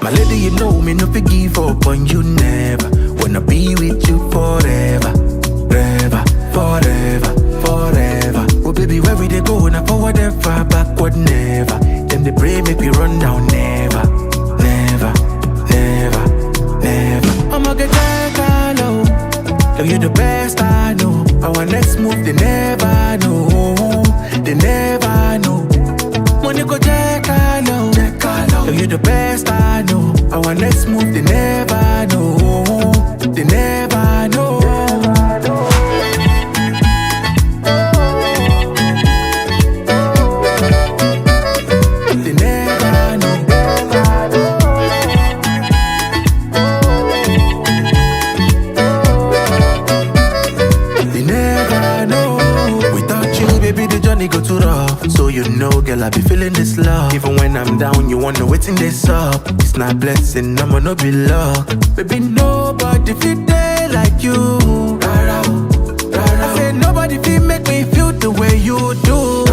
My lady, you know me no forgive up on you never. Wanna be with you forever, forever, forever, forever. Oh baby, where we they go? Now forward and far, backward never. Them they pray make we run down never, never, never, never. I'ma get that low. Girl, you the best I know. Our next move they never know, they never know. Money go check I know. Girl, you the best I know. Our next move they never know, they never know. They never know. They never know. Without you, baby, the journey go too rough. So you know, girl, I be feeling this love. Even when I'm down, you wanna wait in this up. It's not blessing, I'ma no be luck. Baby, nobody feel day like you. I said nobody feel make me feel the way you do.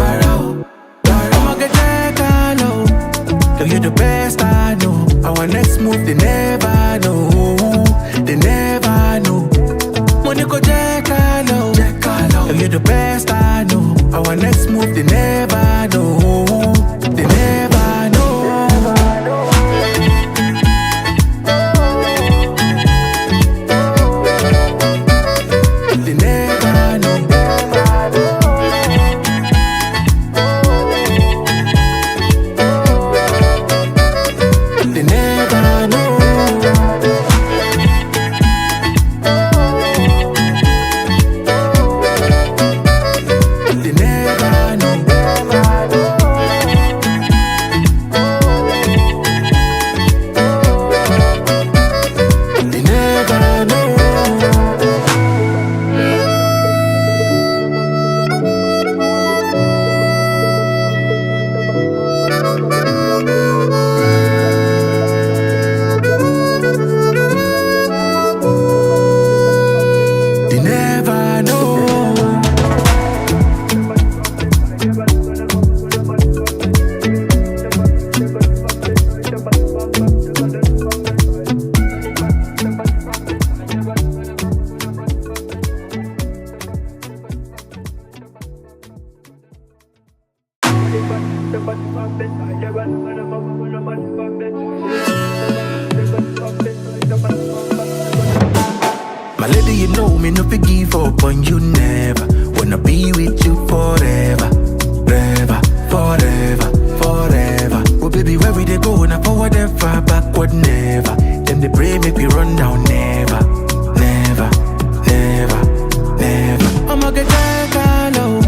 I'ma get that low. Girl, you the best I know. Our next move they never know, they never know. Money go check low. Girl, you the best I know. Our next move they never know, they never know. They never know. They never know. They never know. They never know. They never know. My lady, you know me no forgive up on you never. Wanna be with you forever, forever, forever, forever. Oh baby, where we they go? Now forward and far, backward never. Them they pray make we run down never, never, never, never. I'ma get that low.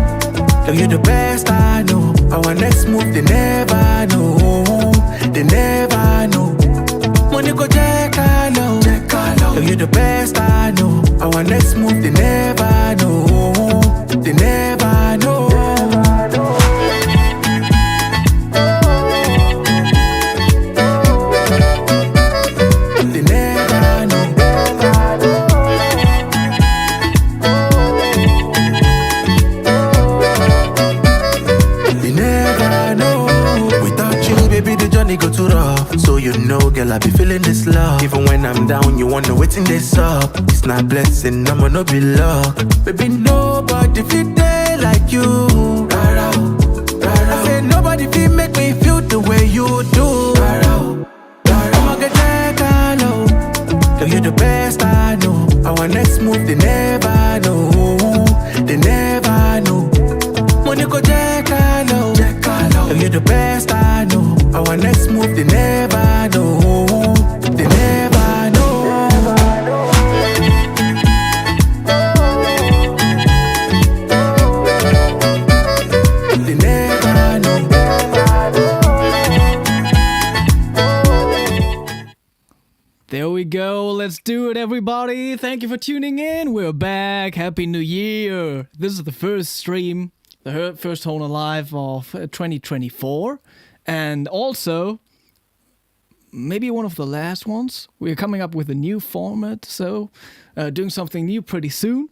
Girl, you the best I know. Our next move they never know, they never know. Money go check low. Girl, you the best I know. Our next move they never know, they never know. They never know. They never know. Without you, baby, the journey go too rough. So you know, girl, I be feeling this love. Even when I'm down, you wanna wait in this up. It's not blessing, I'ma no be luck. Baby, nobody feel day like you. I said nobody feel make me feel the way you do. I'ma get that low. Girl, you the best I know. Our next move they never know, they never know. Money go check low. Girl, you the best I know. Our next move they never know, they never know. They never know. There we go. Let's do it, everybody. Thank you for tuning in. We're back. Happy New Year. This is the first stream, the first Hohner Live of 2024. And also, maybe one of the last ones. We're coming up with a new format, so doing something new pretty soon.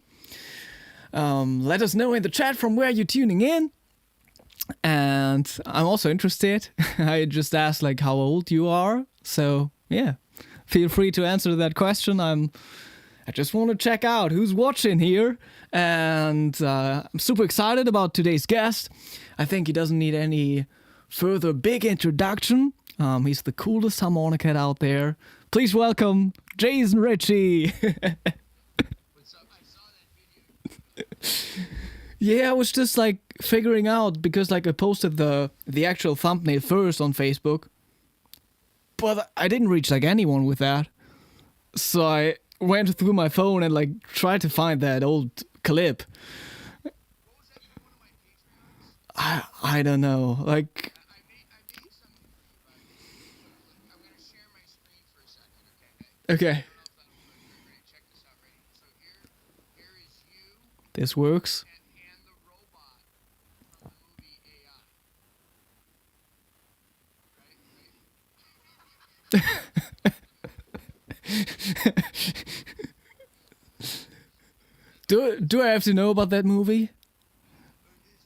Let us know in the chat from where you're tuning in. And I'm also interested. I just asked like how old you are. So yeah, feel free to answer that question. I just want to check out who's watching here. And I'm super excited about today's guest. I think he doesn't need any further big introduction. He's the coolest harmonica out there. Please welcome Jason Ricci. What's up? I saw that video. Yeah, I was just like figuring out because like I posted the actual thumbnail first on Facebook, but I didn't reach like anyone with that. So I went through my phone and like tried to find that old clip. What was that? One of my Patreons? I don't know. Like I made something for you, but I'm gonna share my screen for a second, okay? okay, I don't know if that'll work. Ready? Check this out. Ready? So here is you this works. and the robot from the movie AI. Do I have to know about that movie? It's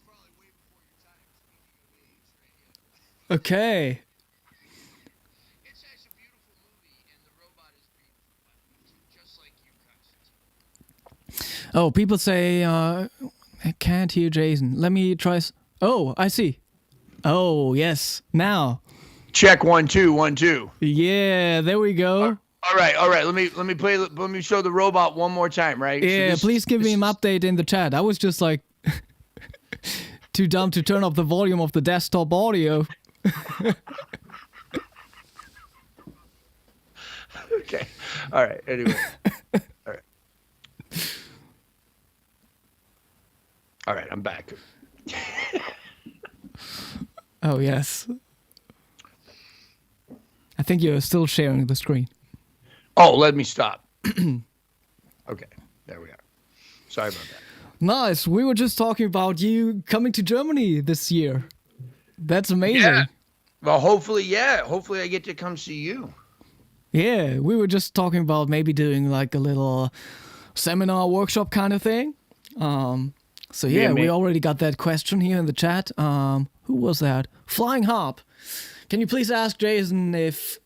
probably way before your time. Speaking of age, right? Okay. It's such a beautiful movie, and the robot is beautiful, just like you, Konstantin. Oh, people say I can't hear Jason. Let me try. Oh, I see. Oh, yes. Now. Check 1 2 1 2. Yeah, there we go. All right. Let me show the robot one more time, right? Yeah, please give me an update in the chat. I was just like too dumb to turn up the volume of the desktop audio. Okay. All right. Anyway. All right. All right. I'm back. Oh, yes. I think you're still sharing the screen. Oh, let me stop. Okay. There we are. Sorry about that. Nice. We were just talking about you coming to Germany this year. That's amazing. Yeah. Well, hopefully, yeah. Hopefully I get to come see you. Yeah, we were just talking about maybe doing like a little seminar workshop kind of thing. So yeah, we already got that question here in the chat. Who was that? Flying Harp. Can you please ask Jason if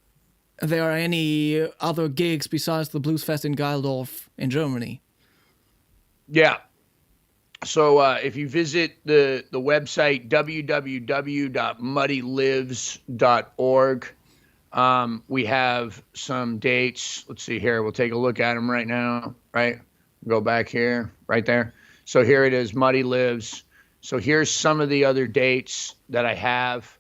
there are any other gigs besides the Blues Fest in Geildorf in Germany? Yeah. So if you visit the website www.muddylives.org, we have some dates. Let's see here. We'll take a look at them right now. Right. Go back here. Right there. So here it is, Muddy Lives. So here's some of the other dates that I have.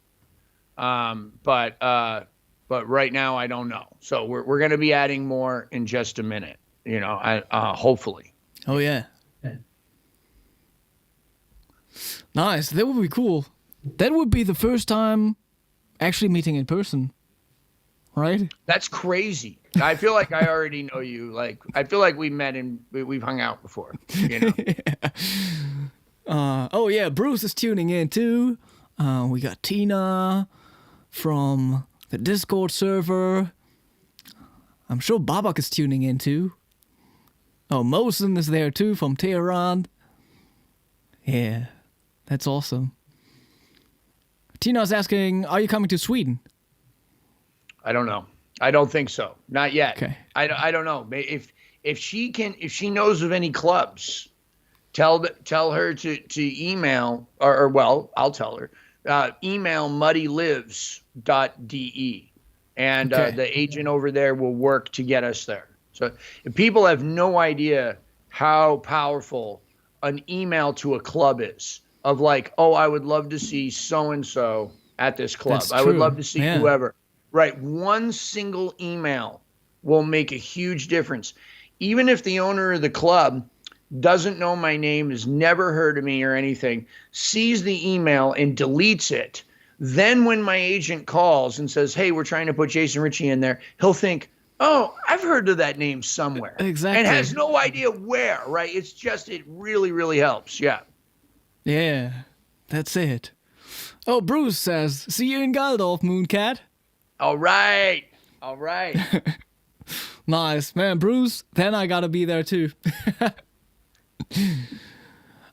But right now I don't know. So we're going to be adding more in just a minute, you know, hopefully. Oh yeah. Nice. That would be cool. That would be the first time actually meeting in person, right? That's crazy. I feel like I already know you. Like, I feel like we met and we've hung out before, you know? Yeah. Oh yeah, Bruce is tuning in too. We got Tina from the Discord server. I'm sure Babak is tuning in too. Oh, Mosen is there too from Tehran. Yeah, that's awesome. Tina's asking, are you coming to Sweden? I don't know. I don't think so. Not yet. Okay. I don't know. If she knows of any clubs, tell her to email or well, I'll tell her. Email muddylives.de and Okay. the agent over there will work to get us there. So if people have no idea how powerful an email to a club is of like, oh, I would love to see so-and-so at this club. That's I would true. love to see Yeah. whoever. Right. One single email will make a huge difference. Even if the owner of the club doesn't know my name, has never heard of me or anything, sees the email and deletes it. Then when my agent calls and says, hey, we're trying to put Jason Ricci in there, he'll think, oh, I've heard of that name somewhere. Exactly. And has no idea where, right? It's just, it really, really helps. Yeah. Yeah, that's it. Oh, Bruce says, see you in Geildorf, Mooncat. All right. All right. Nice. Man, Bruce, then I gotta be there too.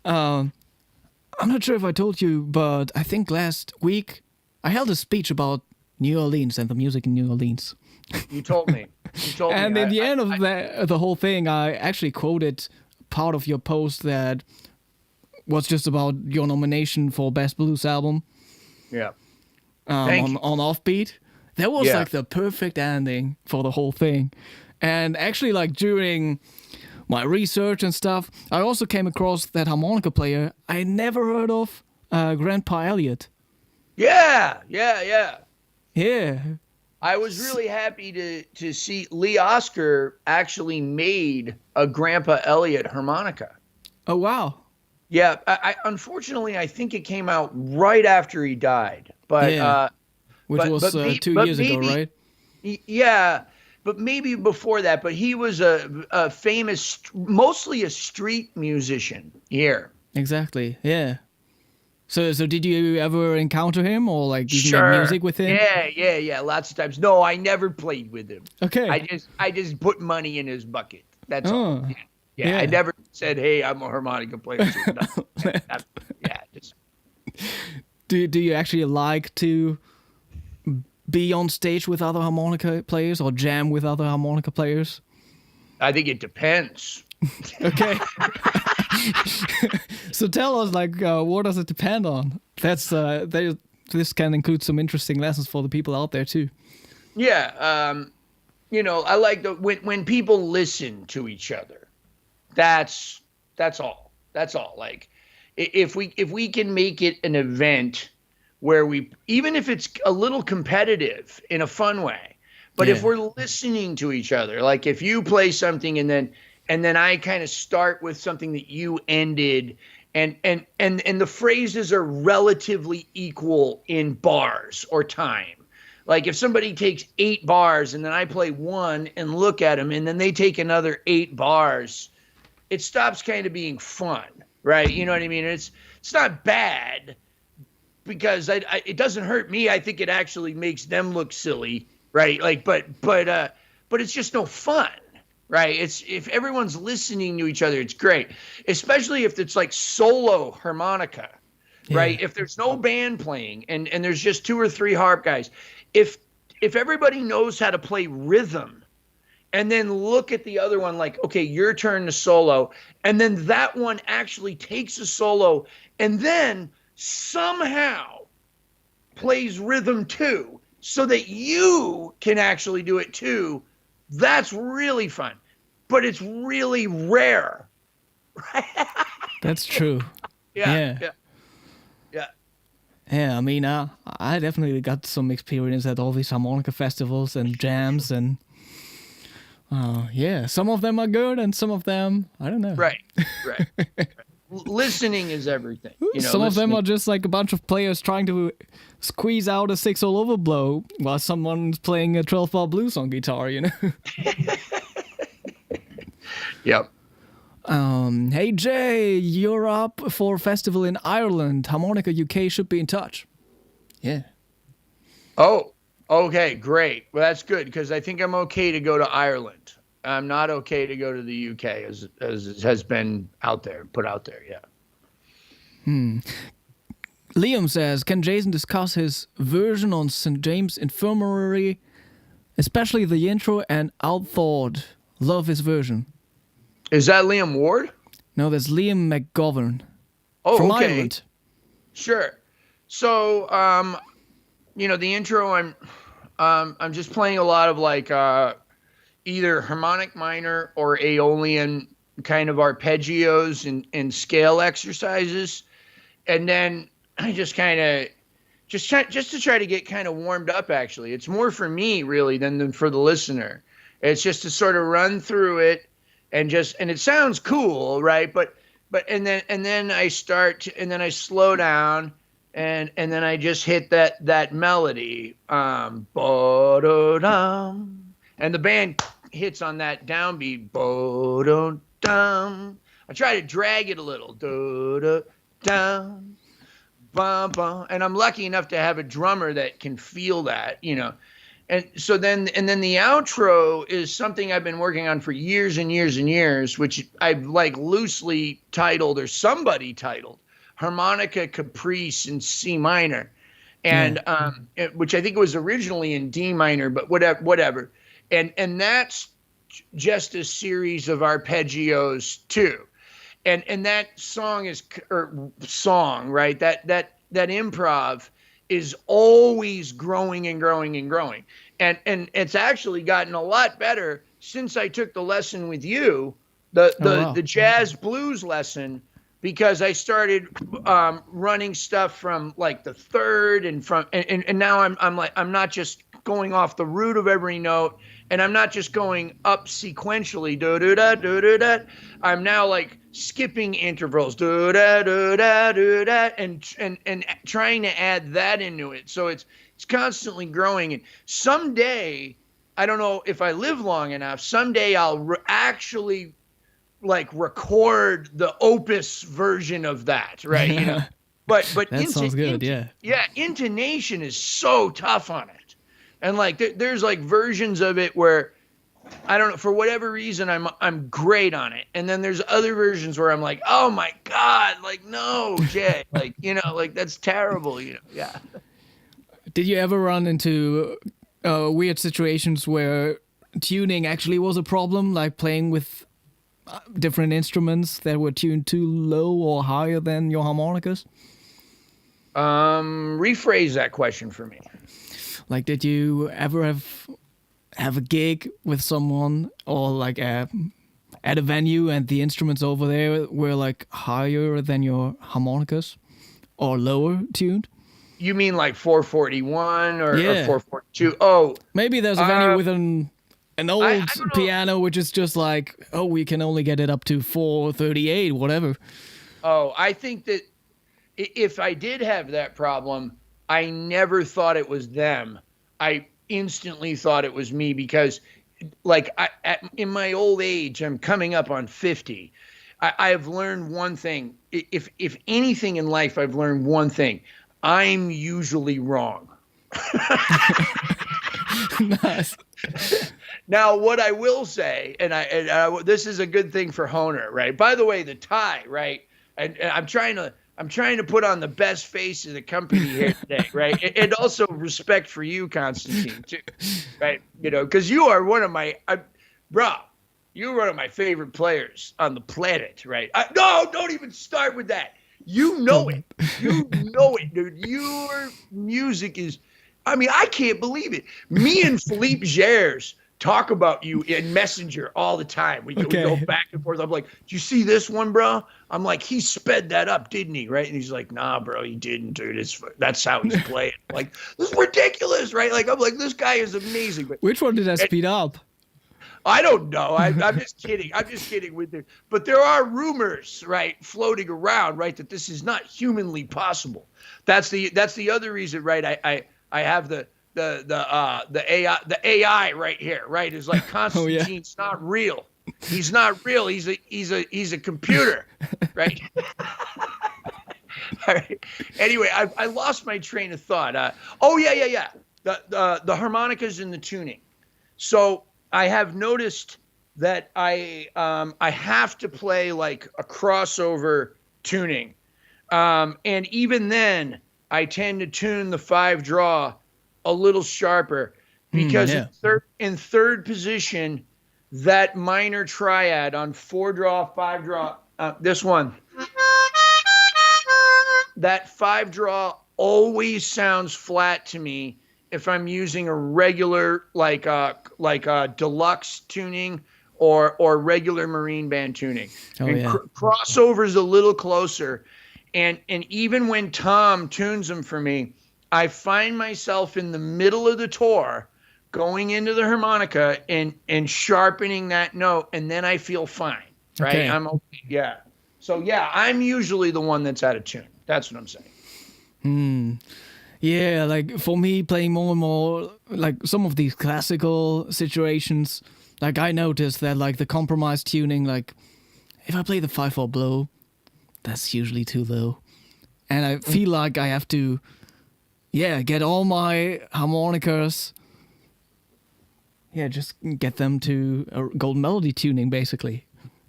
I'm not sure if I told you, but I think last week I held a speech about New Orleans and the music in New Orleans. You told me. You told And me. in the end of the whole thing, I actually quoted part of your post that was just about your nomination for Best Blues Album. Yeah. Thank you. On Offbeat. That was Yeah. like the perfect ending for the whole thing. And actually, like during my research and stuff, I also came across that harmonica player I never heard of, Grandpa Elliot. Yeah. Yeah. I was really happy to see Lee Oscar actually made a Grandpa Elliot harmonica. Oh, wow. Yeah, I unfortunately I think it came out right after he died, but Yeah. Which but- was but may- 2 but years ago, maybe- right? yeah, but maybe before that. But he was a famous, mostly a street musician here. Exactly. Yeah. So did you ever encounter him or like did you Sure. make music with him? Yeah. Lots of times. No, I never played with him. Okay. I just put money in his bucket. That's all. Oh. Yeah. Yeah. I never said, "Hey, I'm a harmonica player." too." No. Yeah, just Do you actually like to be on stage with other harmonica players or jam with other harmonica players? I think it depends. Okay. So tell us, like, what does it depend on? This can include some interesting lessons for the people out there too. Yeah, I like when people listen to each other. That's all. That's all. Like, if we can make it an event where we, even if it's a little competitive in a fun way, but if Yeah. we're listening to each other, like if you play something and then I kind of start with something that you ended, and the phrases are relatively equal in bars or time. Like if somebody takes 8 bars and then I play 1 and look at them and then they take another 8 bars, it stops kind of being fun, right? You know what I mean? It's not bad because it doesn't hurt me. I think it actually makes them look silly, right? Like, but it's just no fun. Right. It's if everyone's listening to each other, it's great, especially if it's like solo harmonica, right? If there's no band playing and there's just 2 or 3 harp guys, if everybody knows how to play rhythm and then look at the other one like, okay, your turn to solo. And then that one actually takes a solo and then somehow plays rhythm too so that you can actually do it too. That's really fun, but it's really rare. That's true. Yeah. Yeah, I mean, I definitely got some experience at all these harmonica festivals and jams, and yeah, some of them are good, and some of them I don't know. Right. Listening is everything. Some of them are just like a bunch of players trying to squeeze out a 6 all over blow while someone's playing a 12-bar blues on guitar, you know? Yep. Hey Jay, you're up for a festival in Ireland. Harmonica UK should be in touch. Yeah. Oh, okay, great. Well, that's good because I think I'm okay to go to Ireland. I'm not okay to go to the UK as it has been put out there. Yeah. Liam says, can Jason discuss his version on St. James Infirmary, especially the intro and Outthought? Love his version. Is that Liam Ward? No, that's Liam McGovern. Oh, from okay. Ireland. Sure. So, the intro, I'm just playing a lot of like either harmonic minor or Aeolian kind of arpeggios and scale exercises, and then I just kind of just to try to get kind of warmed up. Actually, it's more for me really than for the listener. It's just to sort of run through it and it sounds cool, right? But and then I start and then I slow down. And then I just hit that melody, bo-do-dum, and the band hits on that downbeat, bo-do-dum. I try to drag it a little, do-do-dum, bum-bum, and I'm lucky enough to have a drummer that can feel that, And so then the outro is something I've been working on for years and years and years, which I've like loosely titled, or somebody titled, Harmonica Caprice in C minor. And which I think was originally in D minor, but whatever. And that's just a series of arpeggios too. And that song is, or song, right? That improv is always growing and growing and growing. And it's actually gotten a lot better since I took the lesson with you, the jazz blues lesson, because I started running stuff from like the third and now I'm not just going off the root of every note, and I'm not just going up sequentially, do-do-da, do-do-da. I'm now like skipping intervals, do-da, do-da, do-da, and trying to add that into it. So it's constantly growing. And someday, I don't know if I live long enough, someday I'll actually like record the opus version of that, right? You know, but that sounds good. Yeah, intonation is so tough on it. And like there's like versions of it where I don't know, for whatever reason I'm great on it, and then there's other versions where I'm like, oh my god, like no, Jay, like you know, like that's terrible, you know. Yeah. Did you ever run into weird situations where tuning actually was a problem, like playing with different instruments that were tuned too low or higher than your harmonicas? Rephrase that question for me. Like, did you ever have a gig with someone, or like at a venue, and the instruments over there were like higher than your harmonicas or lower tuned? You mean like 441 or 442? Oh, maybe there's a venue with an old piano, which is just like, oh, we can only get it up to 438, whatever. Oh, I think that if I did have that problem, I never thought it was them. I instantly thought it was me, because like in my old age, I'm coming up on 50. I have learned one thing. If anything in life, I've learned one thing. I'm usually wrong. Nice. Now, what I will say, and this is a good thing for Hohner, right? By the way, the tie, right? And I'm trying to put on the best face of the company here today, right? And also respect for you, Konstantin, too, right? You know, because you are one of my, you're one of my favorite players on the planet, right? No, don't even start with that. You know it. You know it, dude. Your music is, I mean, I can't believe it. Me and Philippe Gers talk about you in Messenger all the time. We go back and forth. I'm like, "Do you see this one, bro?" I'm like, "He sped that up, didn't he?" Right? And he's like, "Nah, bro, he didn't, dude. That's how he's playing." Like, this is ridiculous, right? Like, I'm like, this guy is amazing. But which one did I speed up? I don't know. I'm just kidding. I'm just kidding with it. But there are rumors, right, floating around, right, that this is not humanly possible. That's the other reason, right? I have the AI right here, right? Is like Konstantin's not real. He's not real. He's a computer, right? All right. Anyway, I lost my train of thought. The harmonicas in the tuning. So I have noticed that I have to play like a crossover tuning, and even then I tend to tune the 5 draw a little sharper, because in third position, that minor triad on 4 draw, 5 draw, this one, that 5 draw always sounds flat to me if I'm using a regular like a deluxe tuning or regular marine band tuning. Crossover's a little closer, and even when Tom tunes them for me, I find myself in the middle of the tour going into the harmonica and sharpening that note, and then I feel fine, right? Okay. I'm okay. Yeah. So yeah, I'm usually the one that's out of tune. That's what I'm saying. Yeah, like for me, playing more and more like some of these classical situations, like I noticed that like the compromise tuning, like if I play the 5/4 blow, that's usually too low, and I feel like I have to, get all my harmonicas just get them to a golden melody tuning, basically.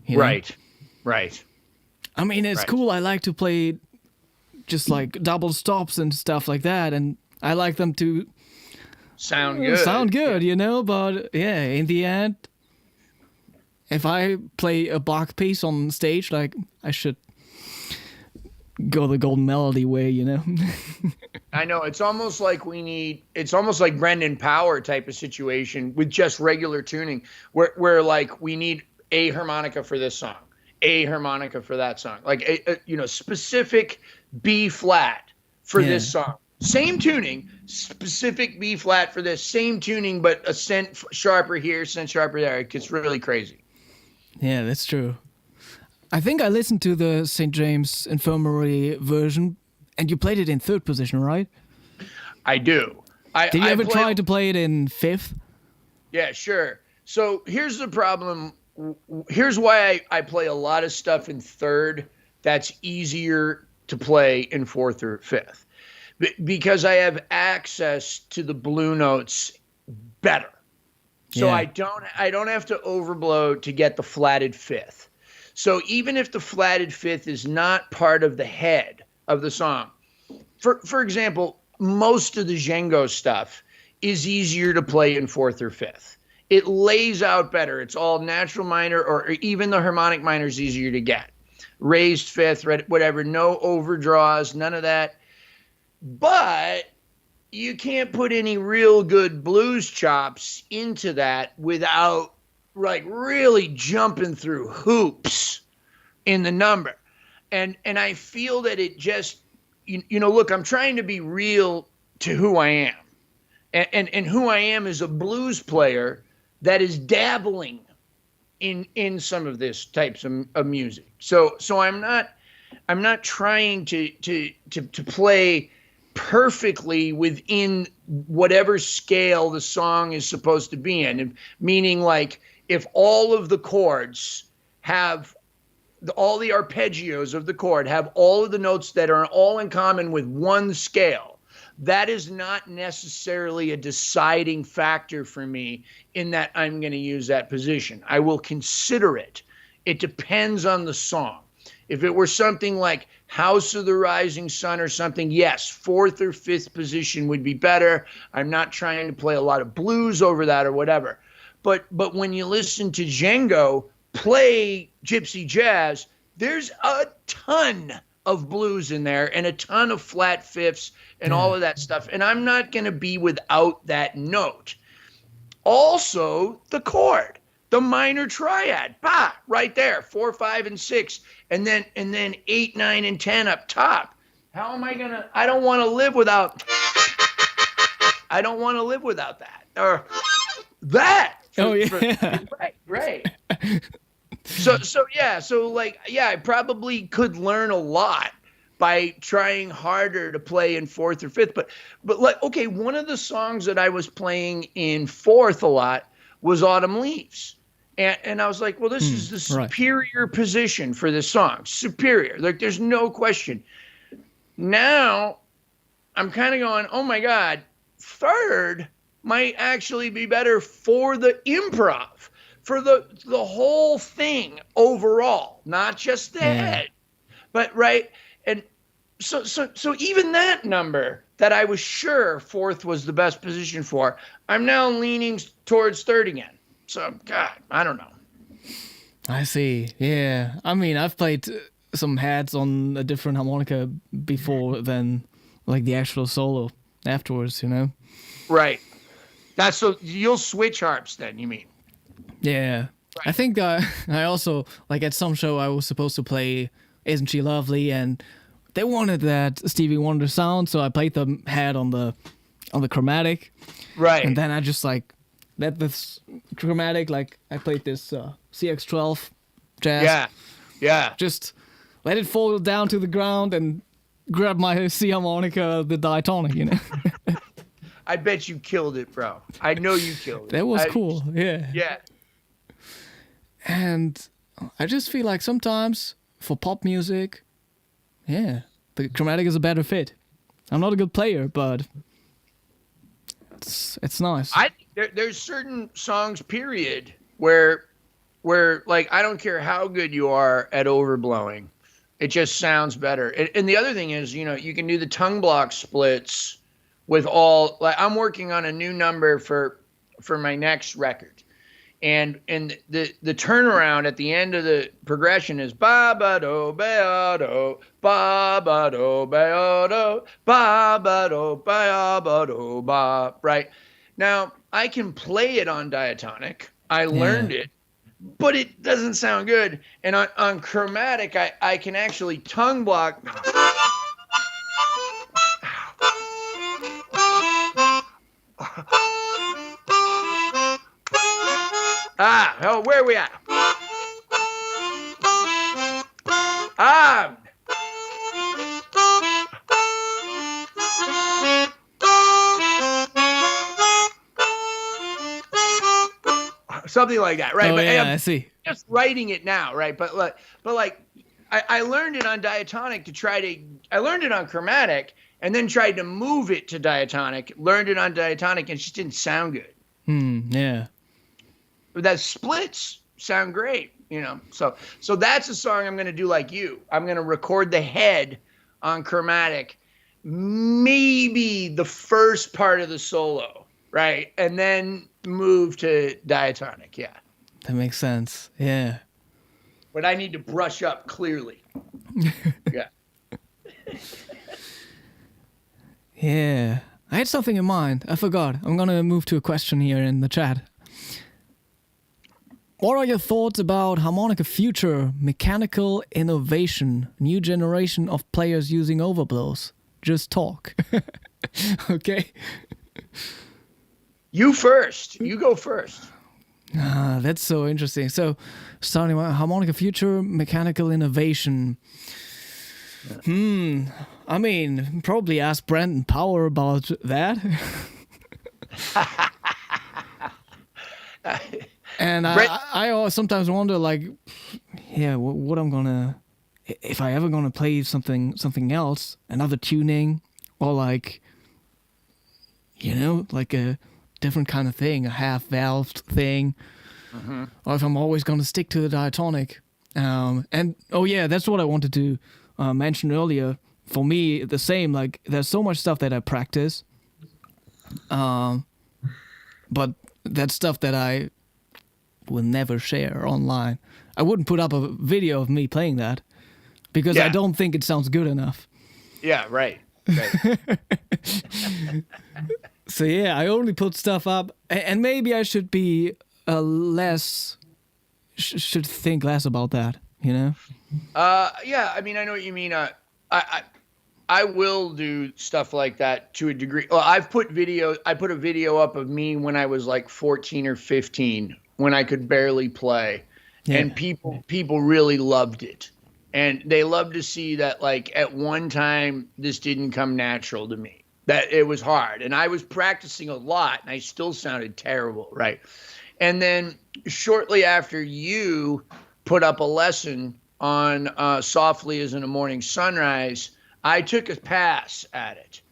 You know? Right. I mean, it's cool. I like to play just like double stops and stuff like that, and I like them to sound good. Sound good, you know. But yeah, in the end, if I play a Bach piece on stage, like I should go the golden melody way, you know. I know, it's almost like Brendan Power type of situation with just regular tuning, where like we need a harmonica for this song, a harmonica for that song, like a specific B flat for this song, same tuning, specific B flat for this, same tuning, but a cent sharper here, cent sharper there. It gets really crazy. Yeah, that's true. I think I listened to the St. James Infirmary version, and you played it in third position, right? I do. Did you ever try to play it in fifth? Yeah, sure. So here's the problem. Here's why I play a lot of stuff in third that's easier to play in fourth or fifth. Because I have access to the blue notes better. So I don't have to overblow to get the flatted fifth. So even if the flatted fifth is not part of the head of the song, for example, most of the Django stuff is easier to play in fourth or fifth. It lays out better. It's all natural minor, or even the harmonic minor is easier to get. Raised fifth, whatever, no overdraws, none of that. But you can't put any real good blues chops into that without like really jumping through hoops in the number. And I feel that it just, look, I'm trying to be real to who I am. And who I am is a blues player that is dabbling in some of this types of music. So I'm not trying to play perfectly within whatever scale the song is supposed to be in. Meaning, like, if all of the chords have all the arpeggios of the chord have all of the notes that are all in common with one scale, that is not necessarily a deciding factor for me in that I'm going to use that position. I will consider it. It depends on the song. If it were something like House of the Rising Sun or something, yes, fourth or fifth position would be better. I'm not trying to play a lot of blues over that or whatever. But when you listen to Django play gypsy jazz, there's a ton of blues in there and a ton of flat fifths and all of that stuff. And I'm not going to be without that note. Also, the chord, the minor triad, right there, 4, 5, and 6, and then 8, 9, and 10 up top. How am I gonna? I don't want to live without that or that. Right. I probably could learn a lot by trying harder to play in fourth or fifth. But like, okay, one of the songs that I was playing in fourth a lot was Autumn Leaves. And I was like, well, this is the superior position for this song. Superior. Like, there's no question. Now I'm kind of going, oh my God, third might actually be better for the improv, for the whole thing overall, not just the head. But right. And so even that number that I was sure fourth was the best position for, I'm now leaning towards third again. So, God, I don't know. I see. Yeah. I mean, I've played some heads on a different harmonica before than like the actual solo afterwards, you know? Right. That's so you'll switch harps then, you mean? Yeah. Right. I think I also, like at some show I was supposed to play Isn't She Lovely, and they wanted that Stevie Wonder sound, so I played the head on the chromatic. Right. And then I just like let this chromatic, like I played this CX12 jazz. Yeah. Just let it fall down to the ground and grab my C harmonica, the diatonic, you know. I bet you killed it, bro. I know you killed it. That was cool. Yeah. Yeah. And I just feel like sometimes for pop music, the chromatic is a better fit. I'm not a good player, but it's nice. There's certain songs, period, where like I don't care how good you are at overblowing, it just sounds better. And the other thing is, you can do the tongue block splits with all. Like I'm working on a new number for my next record, and the turnaround at the end of the progression is ba ba do ba do ba ba do ba do ba ba do ba do ba. Right now, I can play it on diatonic. I learned it, but it doesn't sound good. And on chromatic, I can actually tongue block. Where are we at? Something like that, right? Oh, but yeah, I see. Just writing it now, right? But I learned it on diatonic I learned it on chromatic and then tried to move it to diatonic, learned it on diatonic, and it just didn't sound good. Yeah. But that splits sound great, So that's a song I'm going to do like you. I'm going to record the head on chromatic, maybe the first part of the solo, right? And then move to diatonic, yeah. That makes sense, yeah. But I need to brush up clearly. Yeah. Yeah. I had something in mind. I forgot. I'm going to move to a question here in the chat. What are your thoughts about harmonica future, mechanical innovation, new generation of players using overblows? Just talk. Okay. You first. You go first. That's so interesting. So, starting with harmonica future, mechanical innovation. I mean, probably ask Brandon Power about that. And I sometimes wonder, like, yeah, what I'm gonna, if I ever gonna play something else, another tuning, or like, like a different kind of thing, a half-valved thing, or if I'm always gonna stick to the diatonic. And oh yeah, that's what I wanted to mention earlier. For me, the same. Like, there's so much stuff that I practice, but that's stuff that I will never share online. I wouldn't put up a video of me playing that because I don't think it sounds good enough. Yeah, right. So yeah, I only put stuff up, and maybe I should be should think less about that, Yeah, I mean, I know what you mean. I will do stuff like that to a degree. Well, I put a video up of me when I was like 14 or 15, when I could barely play, and people really loved it, and they loved to see that, like, at one time this didn't come natural to me, that it was hard, and I was practicing a lot, and I still sounded terrible, right? And then shortly after you put up a lesson on Softly as in a Morning Sunrise, I took a pass at it,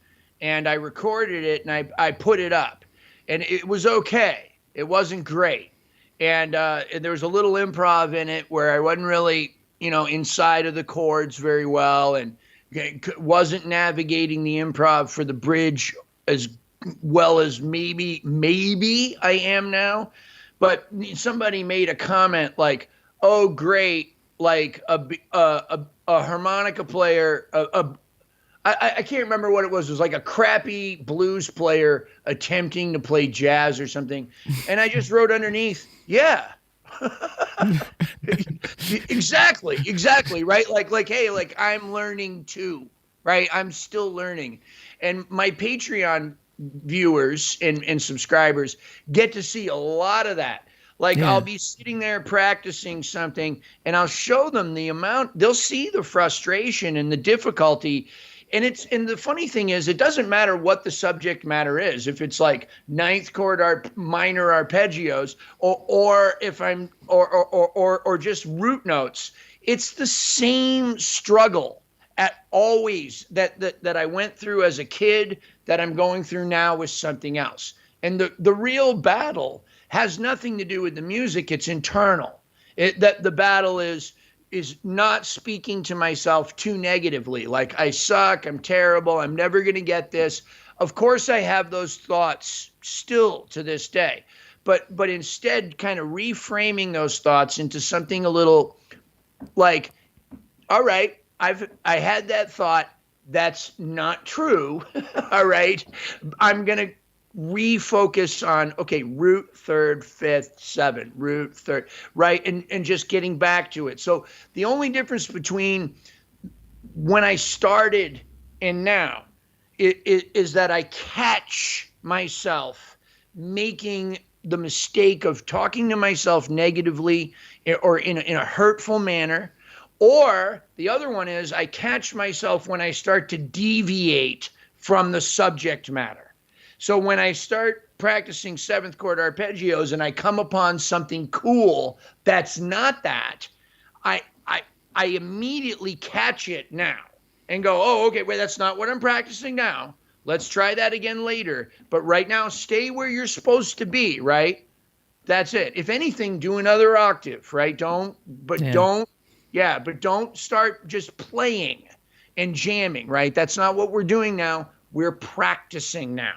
and I recorded it, and I put it up, and it was okay. It wasn't great. And there was a little improv in it where I wasn't really, inside of the chords very well, and wasn't navigating the improv for the bridge as well as maybe I am now. But somebody made a comment like, "Oh, great! Like a harmonica player, I can't remember what it was. It was like a crappy blues player attempting to play jazz or something." And I just wrote underneath, yeah. Exactly, right? Like, hey, like, I'm learning too, right? I'm still learning. And my Patreon viewers and subscribers get to see a lot of that. Like, I'll be sitting there practicing something, and I'll show them the amount. They'll see the frustration and the difficulty. And the funny thing is, it doesn't matter what the subject matter is. If it's like ninth chord minor arpeggios, or if I'm or just root notes, it's the same struggle at always that I went through as a kid, that I'm going through now with something else. And the real battle has nothing to do with the music. It's internal. That the battle is not speaking to myself too negatively. Like, I suck, I'm terrible, I'm never going to get this. Of course I have those thoughts still to this day, but instead kind of reframing those thoughts into something a little like, all right, I had that thought. That's not true. All right. I'm going to refocus on, okay, root third, fifth, seven, root third, right? And just getting back to it. So the only difference between when I started and now is that I catch myself making the mistake of talking to myself negatively or in a hurtful manner. Or the other one is I catch myself when I start to deviate from the subject matter. So when I start practicing seventh chord arpeggios and I come upon something cool that's not that, I immediately catch it now and go, oh, okay, wait, that's not what I'm practicing now. Let's try that again later. But right now, stay where you're supposed to be, right? That's it. If anything, do another octave, right? Don't start just playing and jamming, right? That's not what we're doing now. We're practicing now.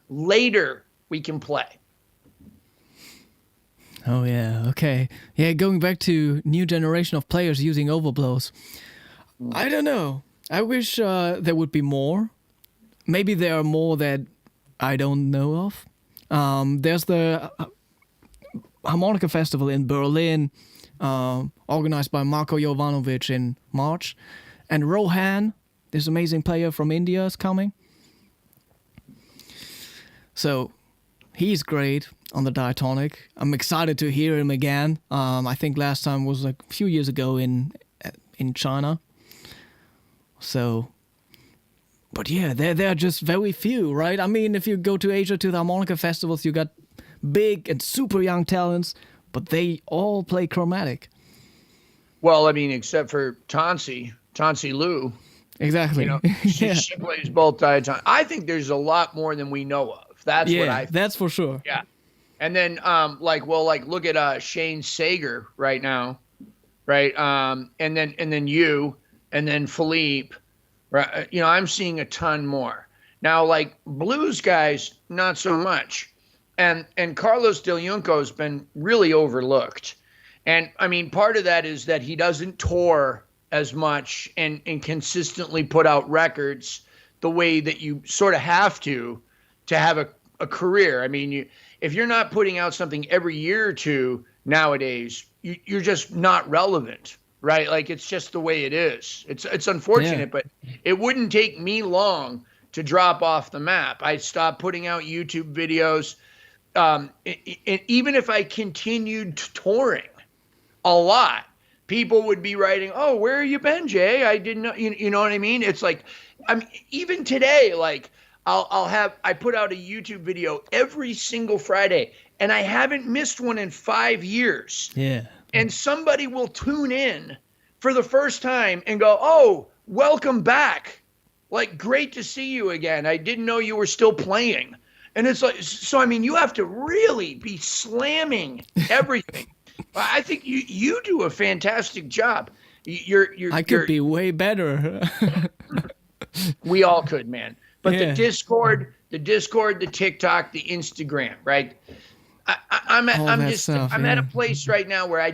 Later, we can play. Oh, yeah. Okay. Yeah, going back to new generation of players using overblows. I don't know. I wish there would be more. Maybe there are more that I don't know of. There's the Harmonica Festival in Berlin, organized by Marko Jovanovic in March. And Rohan, this amazing player from India, is coming. So he's great on the diatonic. I'm excited to hear him again. I think last time was like a few years ago in China. So, but yeah, there are just very few, right? I mean, if you go to Asia to the harmonica festivals, you got big and super young talents, but they all play chromatic. Well, I mean, except for Tansi Liu. Exactly. You know, she plays both diatonic. I think there's a lot more than we know of. That's what I think. That's for sure. Yeah. And then look at Shane Sager right now, right? And then you, and then Philippe, right? You know, I'm seeing a ton more. Now, like blues guys, not so much. And Carlos Del Junco has been really overlooked. And I mean, part of that is that he doesn't tour as much and consistently put out records the way that you sort of have to have a career. I mean, if you're not putting out something every year or two nowadays, you're just not relevant, right? Like, it's just the way it is. It's unfortunate, but it wouldn't take me long to drop off the map. I stopped putting out YouTube videos. Even if I continued touring a lot, people would be writing, "Oh, where have you been, Jay? I didn't know." You know what I mean? It's like, even today, like I put out a YouTube video every single Friday, and I haven't missed one in 5 years. Yeah. And somebody will tune in for the first time and go, "Oh, welcome back. Like, great to see you again. I didn't know you were still playing." And it's like, so I mean, you have to really be slamming everything. I think you do a fantastic job. I could be way better. We all could, man. But the Discord, the TikTok, the Instagram, right? I'm at a place right now where I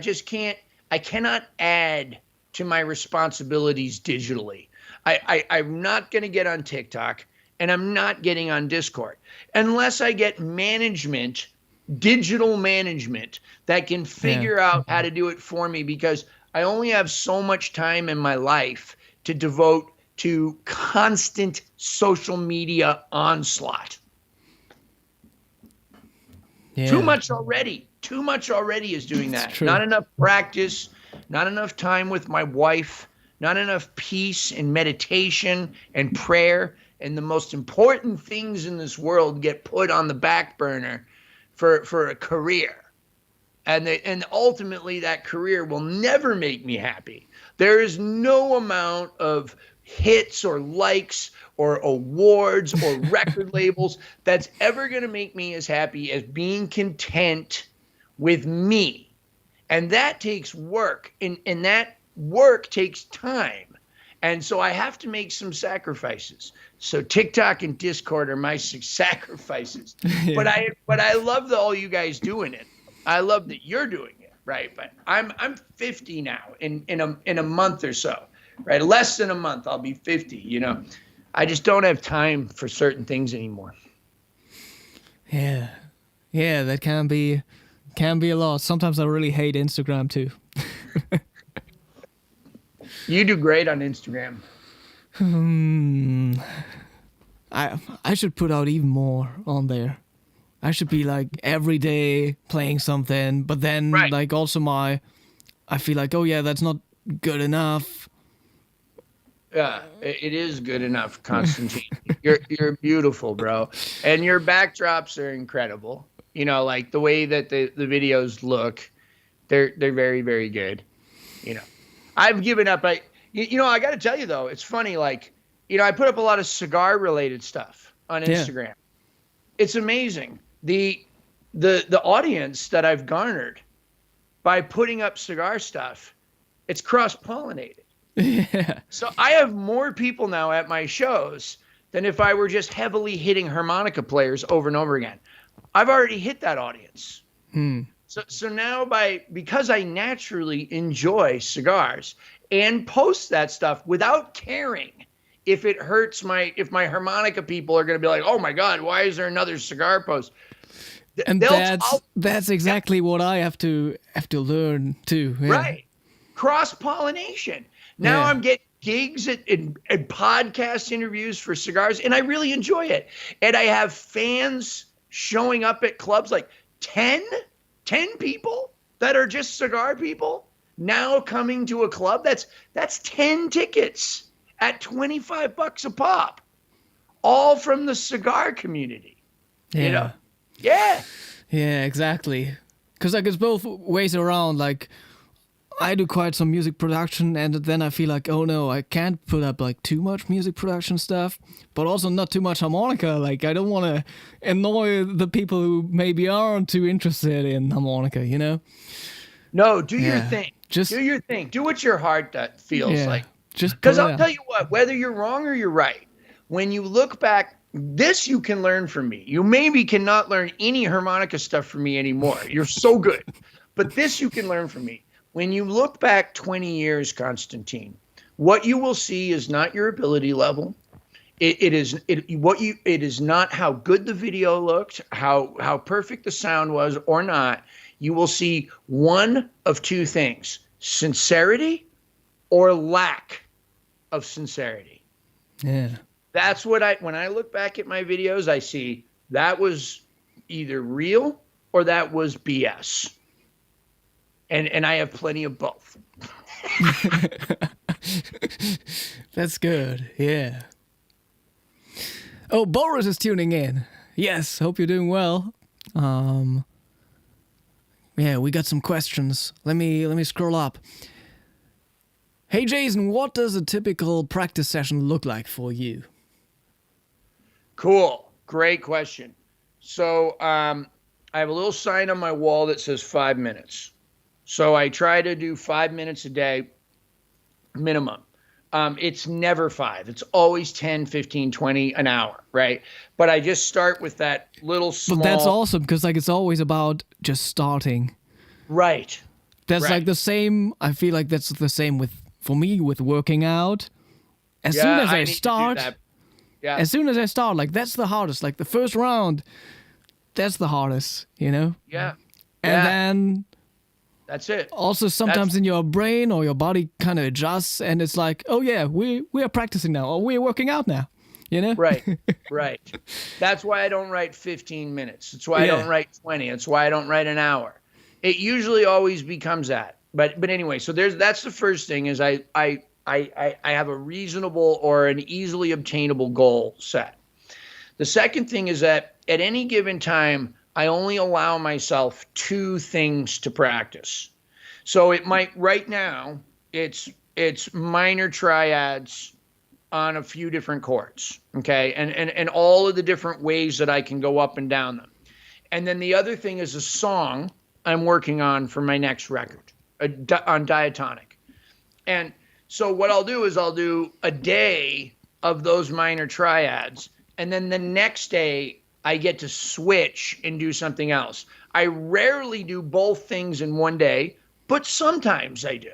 cannot add to my responsibilities digitally. I'm not going to get on TikTok, and I'm not getting on Discord unless I get management, digital management that can figure out how to do it for me, because I only have so much time in my life to devote to constant social media onslaught. Yeah. Too much already is doing that. Not enough practice, not enough time with my wife, not enough peace and meditation and prayer. And the most important things in this world get put on the back burner for a career. And ultimately that career will never make me happy. There is no amount of hits or likes or awards or record labels that's ever going to make me as happy as being content with me. And that takes work, and that work takes time. And so I have to make some sacrifices. So TikTok and Discord are my sacrifices. Yeah. But I love all you guys doing it. I love that you're doing it, right? But I'm 50 now in a month or so, right? Less than a month, I'll be 50. You know, I just don't have time for certain things anymore. Yeah, that can be a lot. Sometimes I really hate Instagram too. You do great on Instagram. I should put out even more on there. I should be like every day playing something, but then like also I feel like, oh yeah, that's not good enough. Yeah, it is good enough, Konstantin. You're beautiful, bro. And your backdrops are incredible. You know, like the way that the videos look, they're very, very good. You know, I've given up. I got to tell you though, it's funny. Like, you know, I put up a lot of cigar related stuff on Instagram. Yeah. It's amazing. The audience that I've garnered by putting up cigar stuff, it's cross-pollinated. Yeah. So I have more people now at my shows than if I were just heavily hitting harmonica players over and over again. I've already hit that audience. So now because I naturally enjoy cigars and post that stuff without caring if it hurts if my harmonica people are going to be like, oh my God, why is there another cigar post? And that's exactly what I have to learn too. Yeah. Right. Cross-pollination. Now I'm getting gigs and podcast interviews for cigars, and I really enjoy it. And I have fans showing up at clubs, like 10 people that are just cigar people now coming to a club. That's 10 tickets at $25 a pop, all from the cigar community. Yeah. You know? Yeah. Yeah, exactly. Because like it's both ways around. Like I do quite some music production, and then I feel like, oh no, I can't put up like too much music production stuff, but also not too much harmonica. Like I don't want to annoy the people who maybe aren't too interested in harmonica, you know? No, do your thing. Just do your thing. Do what your heart feels like. Because I'll tell you what, whether you're wrong or you're right, when you look back, this you can learn from me. You maybe cannot learn any harmonica stuff from me anymore. You're so good. But this you can learn from me. When you look back 20 years, Konstantin, what you will see is not your ability level. It is not how good the video looked, how perfect the sound was or not. You will see one of two things: sincerity or lack of sincerity. Yeah. That's what when I look back at my videos, I see that was either real or that was BS. And I have plenty of both. That's good. Yeah. Oh, Boris is tuning in. Yes, hope you're doing well. Yeah, we got some questions. Let me scroll up. Hey Jason, what does a typical practice session look like for you? Cool. Great question. So I have a little sign on my wall that says 5 minutes. So I try to do 5 minutes a day minimum. It's never 5. It's always 10, 15, 20, an hour, right? But I just start with that little small... But that's awesome, because like it's always about just starting. Right. That's like the same, I feel like that's the same for me with working out. As soon as I start, like that's the hardest. Like the first round, that's the hardest, you know? Yeah. And then... That's it. Also, sometimes in your brain or your body kind of adjusts, and it's like, oh yeah, we are practicing now, or we're working out now, you know? Right. That's why I don't write 15 minutes. That's why I don't write 20. That's why I don't write an hour. It usually always becomes that. But anyway, so that's the first thing is I have a reasonable or an easily obtainable goal set. The second thing is that at any given time, I only allow myself 2 things to practice. So it might, right now, it's minor triads on a few different chords, okay, and all of the different ways that I can go up and down them. And then the other thing is a song I'm working on for my next record on diatonic. And so what I'll do is I'll do a day of those minor triads, and then the next day I get to switch and do something else. I rarely do both things in one day, but sometimes I do.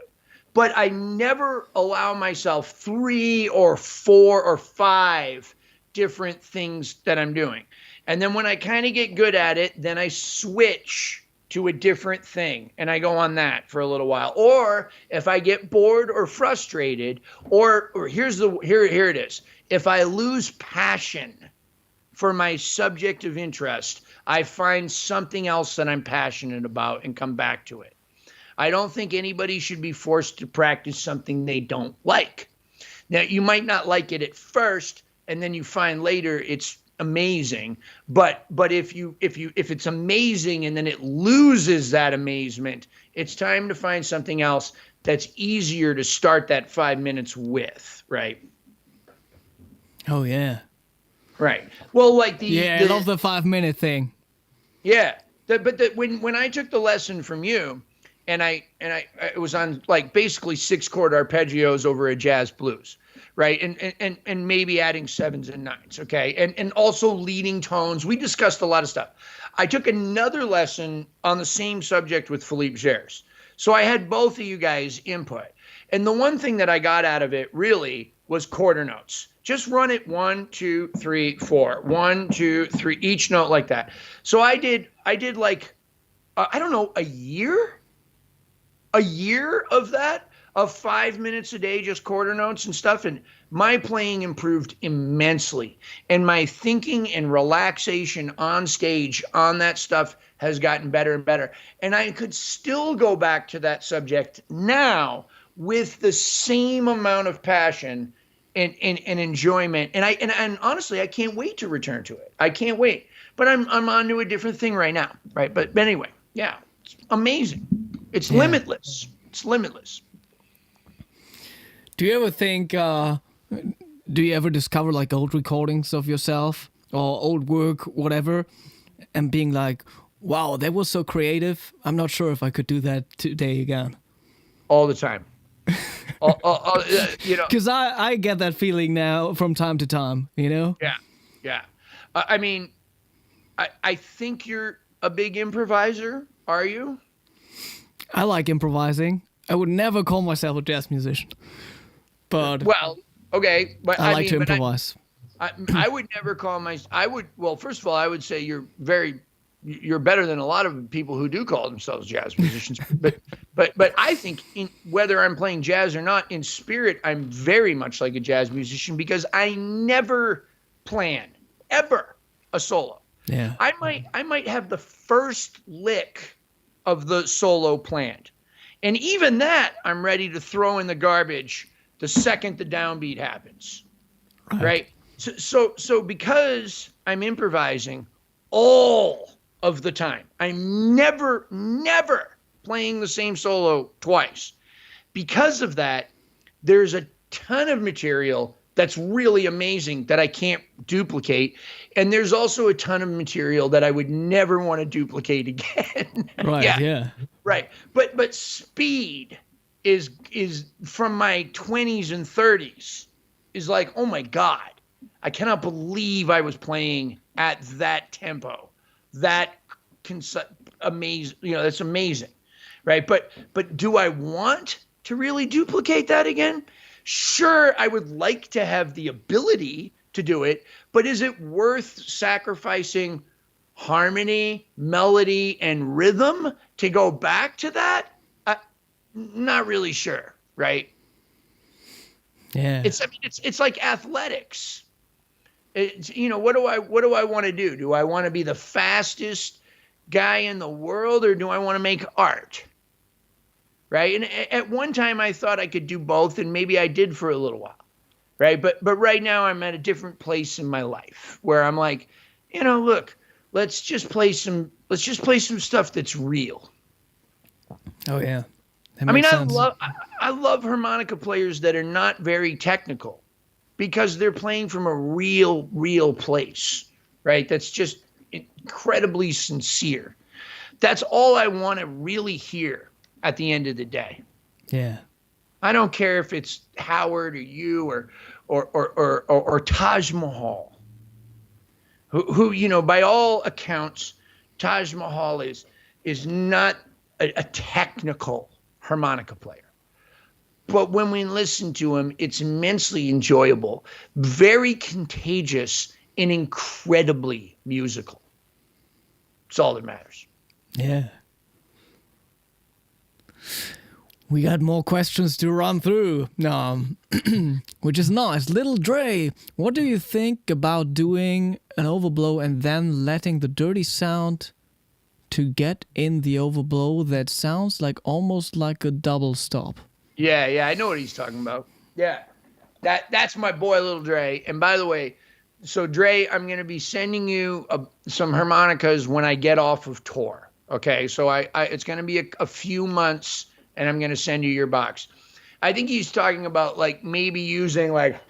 But I never allow myself 3 or 4 or 5 different things that I'm doing. And then when I kind of get good at it, then I switch to a different thing and I go on that for a little while. Or if I get bored or frustrated, or here it is. If I lose passion for my subject of interest, I find something else that I'm passionate about and come back to it. I don't think anybody should be forced to practice something they don't like. Now, you might not like it at first, and then you find later it's amazing. But if it's amazing and then it loses that amazement, it's time to find something else that's easier to start that 5 minutes with, right? Oh yeah. Right. Well, like I love the 5 minute thing. Yeah. When I took the lesson from you, and it was on like basically 6-chord arpeggios over a jazz blues, right? And maybe adding 7s and 9s, okay? And also leading tones. We discussed a lot of stuff. I took another lesson on the same subject with Philippe Gers. So I had both of you guys input. And the one thing that I got out of it really was quarter notes. Just run it 1, 2, 3, 4. 1, 2, 3, each note like that. So I did like, I don't know, a year of that, of 5 minutes a day, just quarter notes and stuff. And my playing improved immensely. And my thinking and relaxation on stage on that stuff has gotten better and better. And I could still go back to that subject now with the same amount of passion and enjoyment. And honestly, I can't wait to return to it. I can't wait. But I'm on to a different thing right now, right? But anyway, yeah, it's amazing. It's limitless. It's limitless. Do you ever think, do you ever discover like old recordings of yourself or old work, whatever, and being like, wow, that was so creative. I'm not sure if I could do that today again. All the time. You know, because I get that feeling now from time to time, you know? Yeah. I mean, I think you're a big improviser. Are you? I like improvising. I would never call myself a jazz musician, but well, okay. But I like to improvise. I would never call well, first of all, I would say you're better than a lot of people who do call themselves jazz musicians. but I think whether I'm playing jazz or not, in spirit, I'm very much like a jazz musician because I never plan ever a solo. Yeah. I might have the first lick of the solo planned. And even that, I'm ready to throw in the garbage the second the downbeat happens. Right? So because I'm improvising all of the time, I'm never playing the same solo twice. Because of that, there's a ton of material that's really amazing that I can't duplicate. And there's also a ton of material that I would never want to duplicate again. Right, yeah. Right. But speed is from my 20s and 30s is like, oh my God, I cannot believe I was playing at that tempo. That amazing, that's amazing. Right. But do I want to really duplicate that again? Sure, I would like to have the ability to do it, but is it worth sacrificing harmony, melody, and rhythm to go back to that? Not really sure, right? Yeah. It's like athletics. What do I want to do? Do I want to be the fastest guy in the world, or do I want to make art? Right. And at one time I thought I could do both, and maybe I did for a little while. Right. But right now I'm at a different place in my life where I'm like, look, let's just play some stuff that's real. Oh, yeah. I love harmonica players that are not very technical. because they're playing from a real place, right? That's just incredibly sincere. That's all I want to really hear at the end of the day. Yeah. I don't care if it's Howard or you or Taj Mahal, who you know, by all accounts, Taj Mahal is not a technical harmonica player. But when we listen to him, it's immensely enjoyable, very contagious, and incredibly musical. It's all that matters. Yeah. We got more questions to run through, which is nice. Little Dre, what do you think about doing an overblow and then letting the dirty sound to get in the overblow that sounds like almost like a double stop? Yeah, I know what he's talking about. Yeah, that's my boy, Little Dre. And by the way, so Dre, I'm going to be sending you some harmonicas when I get off of tour. Okay, so it's going to be a few months, and I'm going to send you your box. I think he's talking about like maybe using like,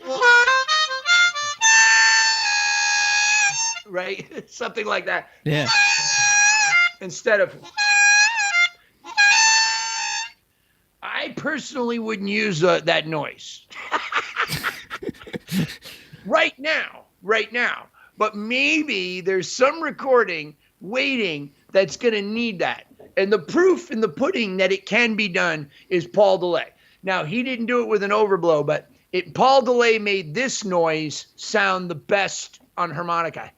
right, something like that. Yeah. Instead of. I personally wouldn't use that noise right now. But maybe there's some recording waiting that's going to need that. And the proof in the pudding that it can be done is Paul DeLay. Now, he didn't do it with an overblow, but Paul DeLay made this noise sound the best on harmonica.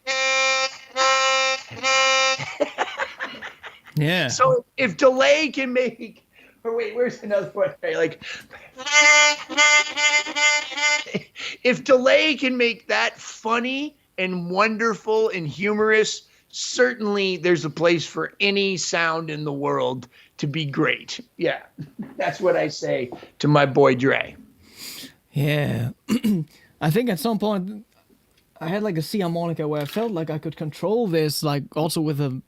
Yeah. So if DeLay can make... Or wait, where's another one? Right, like, if DeLay can make that funny and wonderful and humorous, certainly there's a place for any sound in the world to be great. Yeah, that's what I say to my boy Dre. Yeah. I think at some point I had like a C harmonica where I felt like I could control this, like also with a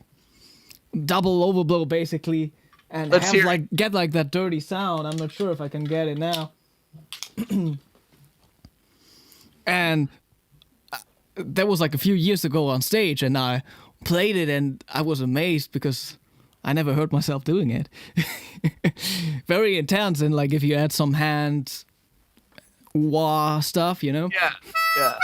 double overblow basically. And get like that dirty sound. I'm not sure if I can get it now. And that was like a few years ago on stage, and I played it, and I was amazed because I never heard myself doing it. Very intense, and like if you add some hand wah stuff, you know? Yeah.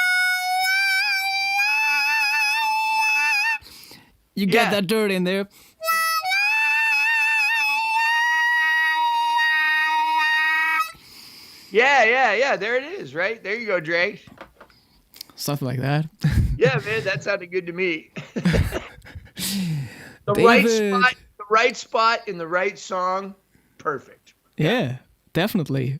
You get that dirt in there. Yeah. There it is, right? There you go, Dre. Something like that. Yeah, man, that sounded good to me. David, right spot in the right song. Perfect. Yeah, definitely.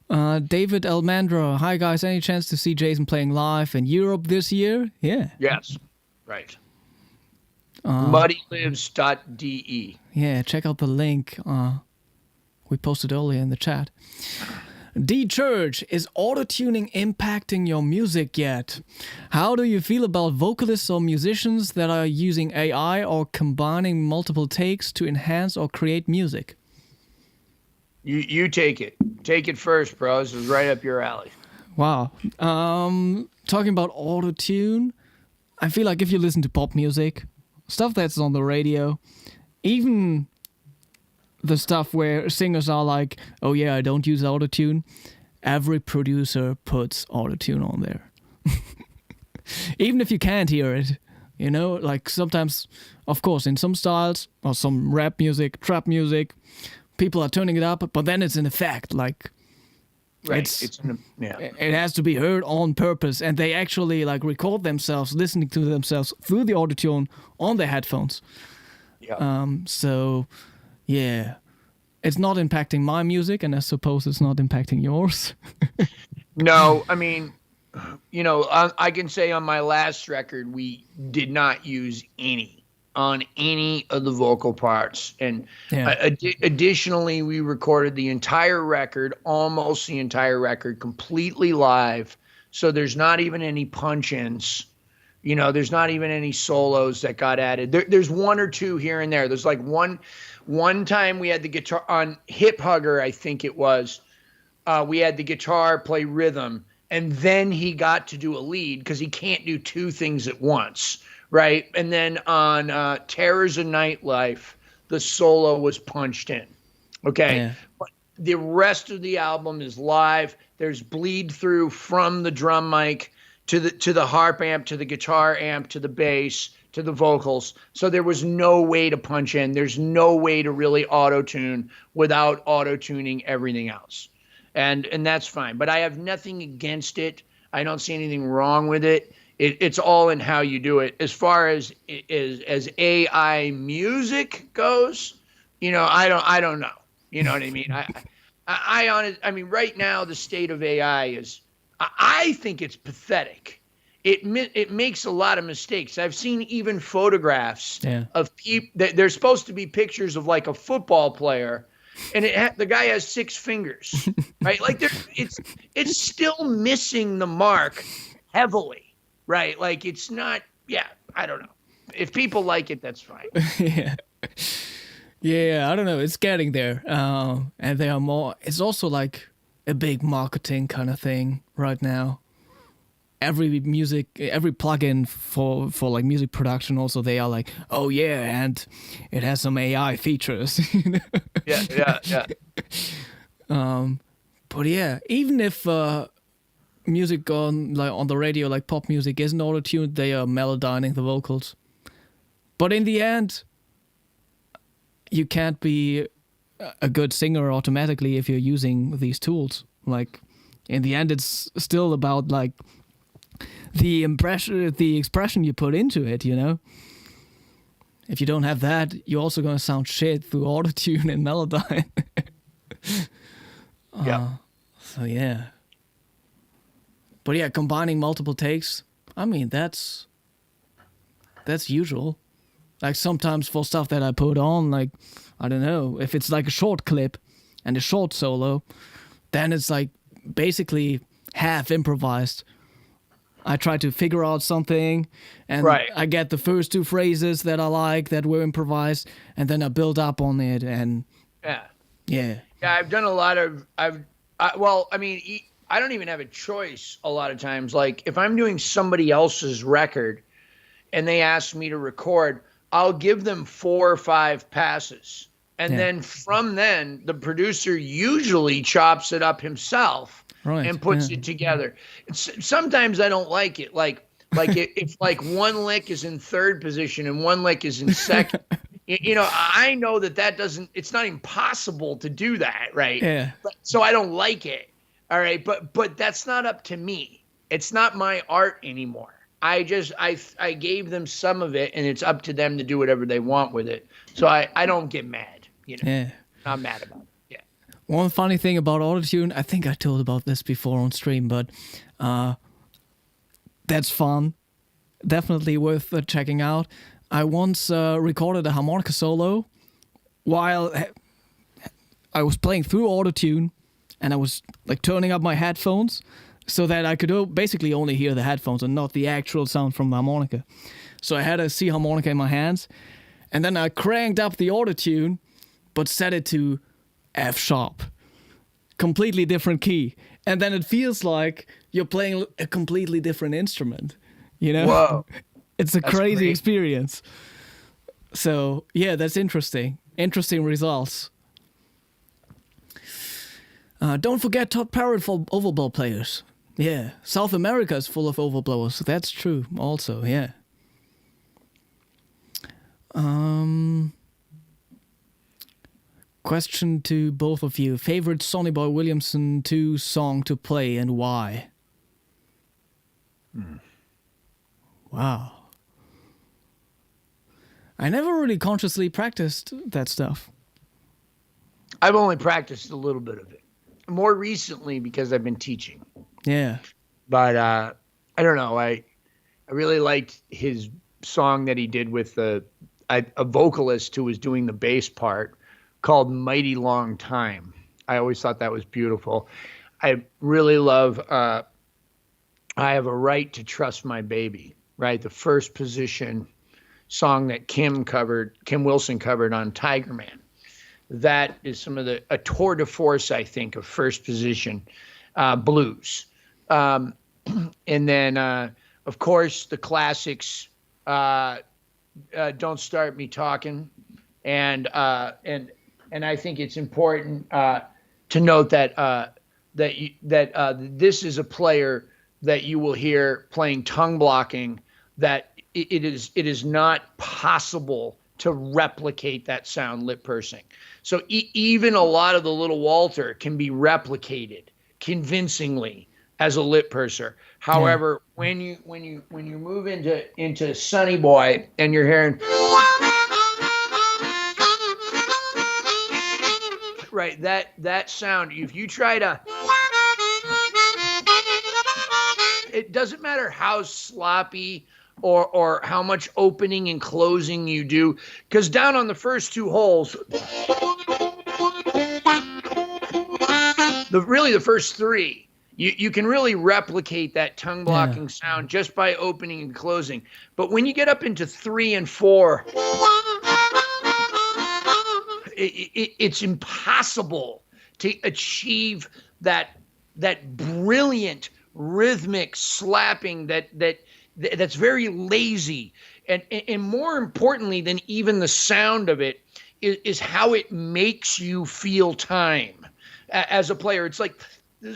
David Almandra, hi guys, any chance to see Jason playing live in Europe this year? Yeah. Yes, right. Muddylives.de. Yeah, check out the link. We posted earlier in the chat. D Church, is auto-tuning impacting your music yet? How do you feel about vocalists or musicians that are using AI or combining multiple takes to enhance or create music? You take it. Take it first, bro. This is right up your alley. Wow. Talking about auto-tune, I feel like if you listen to pop music, stuff that's on the radio, even the stuff where singers are like, oh yeah, I don't use autotune, every producer puts autotune on there. Even if you can't hear it, you know, like sometimes, of course, in some styles or some rap music, trap music, people are turning it up, but then it's an effect, like right. It has to be heard on purpose, and they actually like record themselves listening to themselves through the autotune on their headphones. Yeah. So yeah, it's not impacting my music, and I suppose it's not impacting yours. No, I mean, you know, I can say on my last record, we did not use any on any of the vocal parts. And additionally, we recorded the entire record, almost the entire record, completely live. So there's not even any punch-ins. You know, there's not even any solos that got added. There's one or two here and there. There's like one time we had the guitar on Hip Hugger, I think it was. We had the guitar play rhythm, and then he got to do a lead because he can't do two things at once, right? And then on Terrors of Nightlife, the solo was punched in. Okay. Yeah. But the rest of the album is live. There's bleed through from the drum mic to the harp amp, to the guitar amp, to the bass, to the vocals. So there was no way to punch in. There's no way to really auto-tune without auto-tuning everything else. And that's fine. But I have nothing against it. I don't see anything wrong with it. It's all in how you do it. As far as AI music goes, I don't know. You know what I mean? I mean, right now the state of AI is, I think it's pathetic. It makes a lot of mistakes. I've seen even photographs of people. They're supposed to be pictures of like a football player, and the guy has 6 fingers, right? Like it's still missing the mark heavily, right? Like it's not. Yeah, I don't know. If people like it, that's fine. Yeah, I don't know. It's getting there, and they are more. It's also like a big marketing kind of thing right now. Every plugin for like music production, also they are like, oh yeah, and it has some AI features. Yeah. But yeah, even if music on the radio, like pop music, isn't auto-tuned, they are melodyning the vocals. But in the end, you can't be a good singer automatically if you're using these tools. Like, in the end, it's still about like the expression you put into it, If you don't have that, you're also gonna sound shit through autotune and melodyne. Yeah. So yeah. But yeah, combining multiple takes, I mean, that's usual. Like sometimes for stuff that I put on, like, I don't know, if it's like a short clip and a short solo, then it's like basically half improvised. I try to figure out something, and I get the first 2 phrases that I like that were improvised, and then I build up on it, and yeah. I've done a lot of. I don't even have a choice a lot of times. Like if I'm doing somebody else's record, and they ask me to record, I'll give them 4 or 5 passes, and then from then the producer usually chops it up himself. And puts it together. Sometimes I don't like it. Like if like one lick is in 3rd position and one lick is in 2nd, I know that doesn't. It's not impossible to do that, right? Yeah. So I don't like it. All right, but that's not up to me. It's not my art anymore. I gave them some of it, and it's up to them to do whatever they want with it. So I don't get mad. Yeah. I'm mad about it. One funny thing about autotune, I think I told about this before on stream, but that's fun. Definitely worth checking out. I once recorded a harmonica solo while I was playing through autotune, and I was like turning up my headphones so that I could basically only hear the headphones and not the actual sound from the harmonica. So I had a C harmonica in my hands, and then I cranked up the autotune, but set it to F sharp, completely different key, and then it feels like you're playing a completely different instrument. Whoa, that's crazy great experience. So yeah, that's interesting results. Don't forget Todd Parrott for overblow players. Yeah, South America is full of overblowers. That's true also. Yeah. Question to both of you. Favorite Sonny Boy Williamson 2 song to play and why? Wow. I never really consciously practiced that stuff. I've only practiced a little bit of it. More recently because I've been teaching. Yeah. But I don't know. I really liked his song that he did with a vocalist who was doing the bass part, called Mighty Long Time. I always thought that was beautiful. I really love I Have a Right to Trust My Baby, right? The first position song that Kim Wilson covered on Tiger Man. That is a tour de force, I think, of first position blues. Um, and then, of course, the classics. Don't Start Me Talking, and I think it's important to note that this is a player that you will hear playing tongue blocking. That it is not possible to replicate that sound lip pursing. So even a lot of the Little Walter can be replicated convincingly as a lip purser. However, when you move into Sonny Boy and you're hearing right, that sound, if you try to, it doesn't matter how sloppy or how much opening and closing you do, because down on the first two holes, the first three, you can really replicate that tongue blocking sound just by opening and closing. But when you get up into 3 and 4, it's impossible to achieve that brilliant rhythmic slapping that's very lazy. And more importantly than even the sound of it is how it makes you feel time as a player. It's like,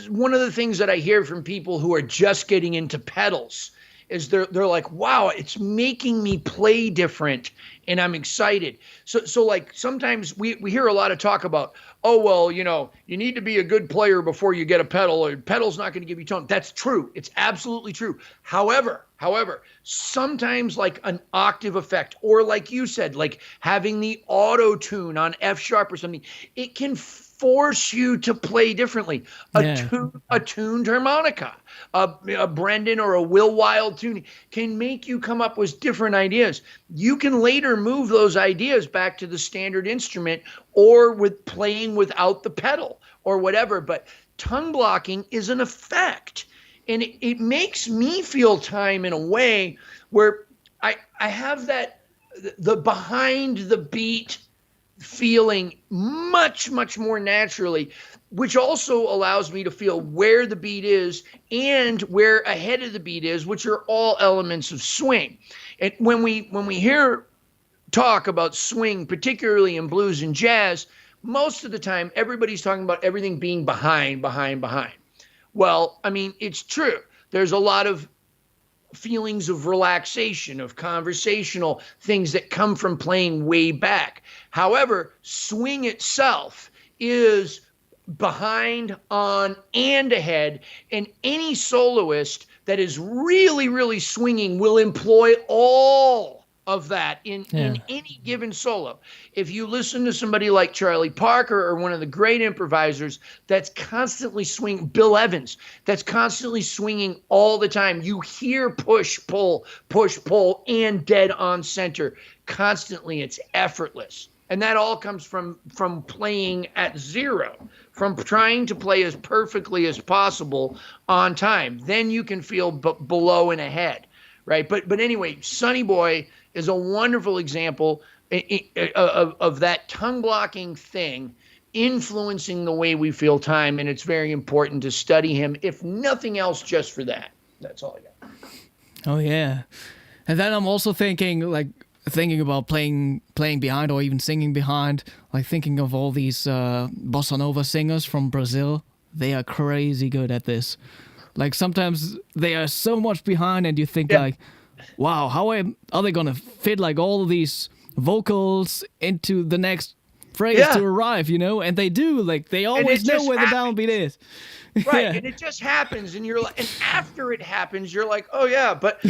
one of the things that I hear from people who are just getting into pedals is they're like, wow, it's making me play different and I'm excited. So like sometimes we hear a lot of talk about, oh, well, you need to be a good player before you get a pedal, or pedal's not going to give you tone. That's true. It's absolutely true. However, sometimes like an octave effect, or like you said, like having the auto tune on F sharp or something, it can force you to play differently. A tuned harmonica, a Brendan or a Will Wild tuning can make you come up with different ideas. You can later move those ideas back to the standard instrument or with playing without the pedal or whatever. But tongue blocking is an effect, and it makes me feel time in a way where I have the behind the beat feeling much more naturally, which also allows me to feel where the beat is and where ahead of the beat is, which are all elements of swing. And when we hear talk about swing, particularly in blues and jazz, most of the time everybody's talking about everything being behind. Well, I mean, it's true. There's a lot of feelings of relaxation, of conversational things that come from playing way back. However, swing itself is behind, on, and ahead, and any soloist that is really swinging will employ all of that in any given solo. If you listen to somebody like Charlie Parker or one of the great improvisers that's constantly swinging, Bill Evans, that's constantly swinging all the time, you hear push, pull, and dead on center constantly. It's effortless. And that all comes from playing at zero, from trying to play as perfectly as possible on time. Then you can feel below and ahead, right? But anyway, Sonny Boy is a wonderful example of that tongue blocking thing influencing the way we feel time, and it's very important to study him, if nothing else, just for that. That's all I got. Oh yeah, and then I'm also thinking about playing behind or even singing behind, like thinking of all these bossa nova singers from Brazil. They are crazy good at this. Like sometimes they are so much behind, and you think like, wow, how are they gonna fit like all of these vocals into the next phrase to arrive, And they do, like they always know where the downbeat is. Right, and it just happens, and you're like, and after it happens, you're like, oh yeah, but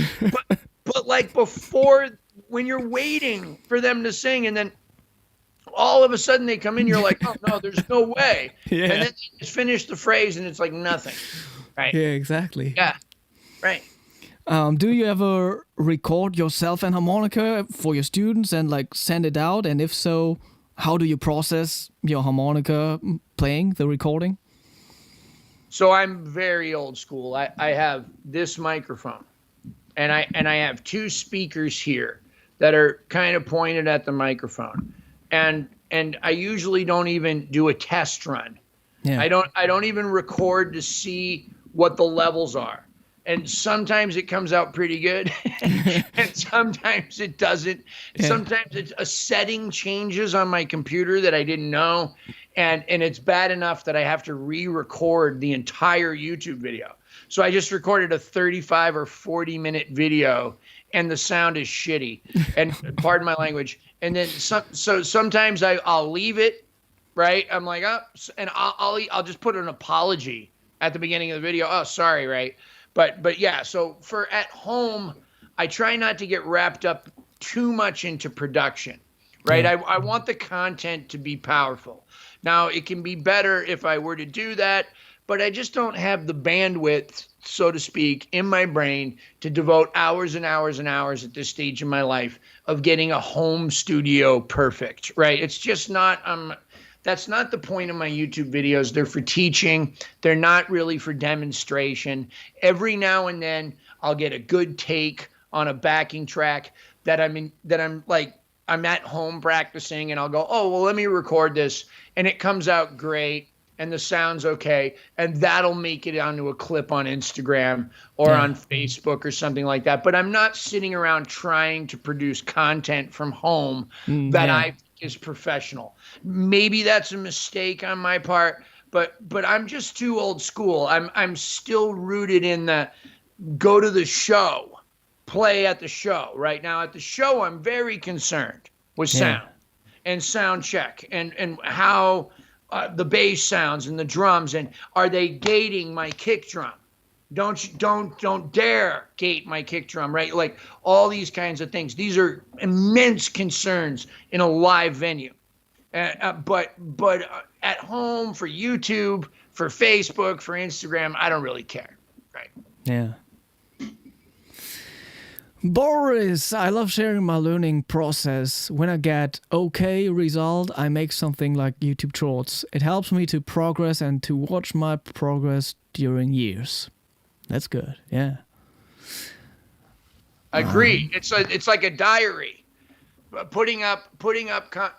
like before, when you're waiting for them to sing, and then all of a sudden they come in, you're like, oh no, there's no way, and then they just finish the phrase, and it's like nothing. Right. Yeah, exactly. Yeah. Right. Do you ever record yourself and harmonica for your students and like send it out? And if so, how do you process your harmonica playing, the recording? So I'm very old school. I have this microphone, and I have two speakers here that are kind of pointed at the microphone, and I usually don't even do a test run. Yeah. I don't even record to see what the levels are. And sometimes it comes out pretty good, and sometimes it doesn't. Yeah. Sometimes it's a setting changes on my computer that I didn't know, and it's bad enough that I have to re-record the entire YouTube video. So I just recorded a 35 or 40-minute video, and the sound is shitty. And pardon my language. And then so sometimes I'll leave it, right? I'm like, oh, and I'll just put an apology at the beginning of the video. Oh, sorry, right? But yeah, so for at home, I try not to get wrapped up too much into production, right? Yeah. I want the content to be powerful. Now, it can be better if I were to do that, but I just don't have the bandwidth, so to speak, in my brain to devote hours and hours and hours at this stage in my life of getting a home studio perfect, right? It's just not that's not the point of my YouTube videos. They're for teaching. They're not really for demonstration. Every now and then I'll get a good take on a backing track that I'm at home practicing, and I'll go, oh, well, let me record this. And it comes out great and the sound's okay. And that'll make it onto a clip on Instagram or on Facebook or something like that. But I'm not sitting around trying to produce content from home that I think is professional. Maybe that's a mistake on my part, but I'm just too old school. I'm still rooted in the go to the show, play at the show. Right now at the show, I'm very concerned with sound and sound check and how the bass sounds and the drums, and are they gating my kick drum? Don't dare gate my kick drum, right? Like all these kinds of things. These are immense concerns in a live venue. But at home, for YouTube, for Facebook, for Instagram, I don't really care, right? Yeah. Boris, I love sharing my learning process. When I get okay result, I make something like YouTube Shorts. It helps me to progress and to watch my progress during years. That's good. Yeah. Agree. It's like a diary. Putting up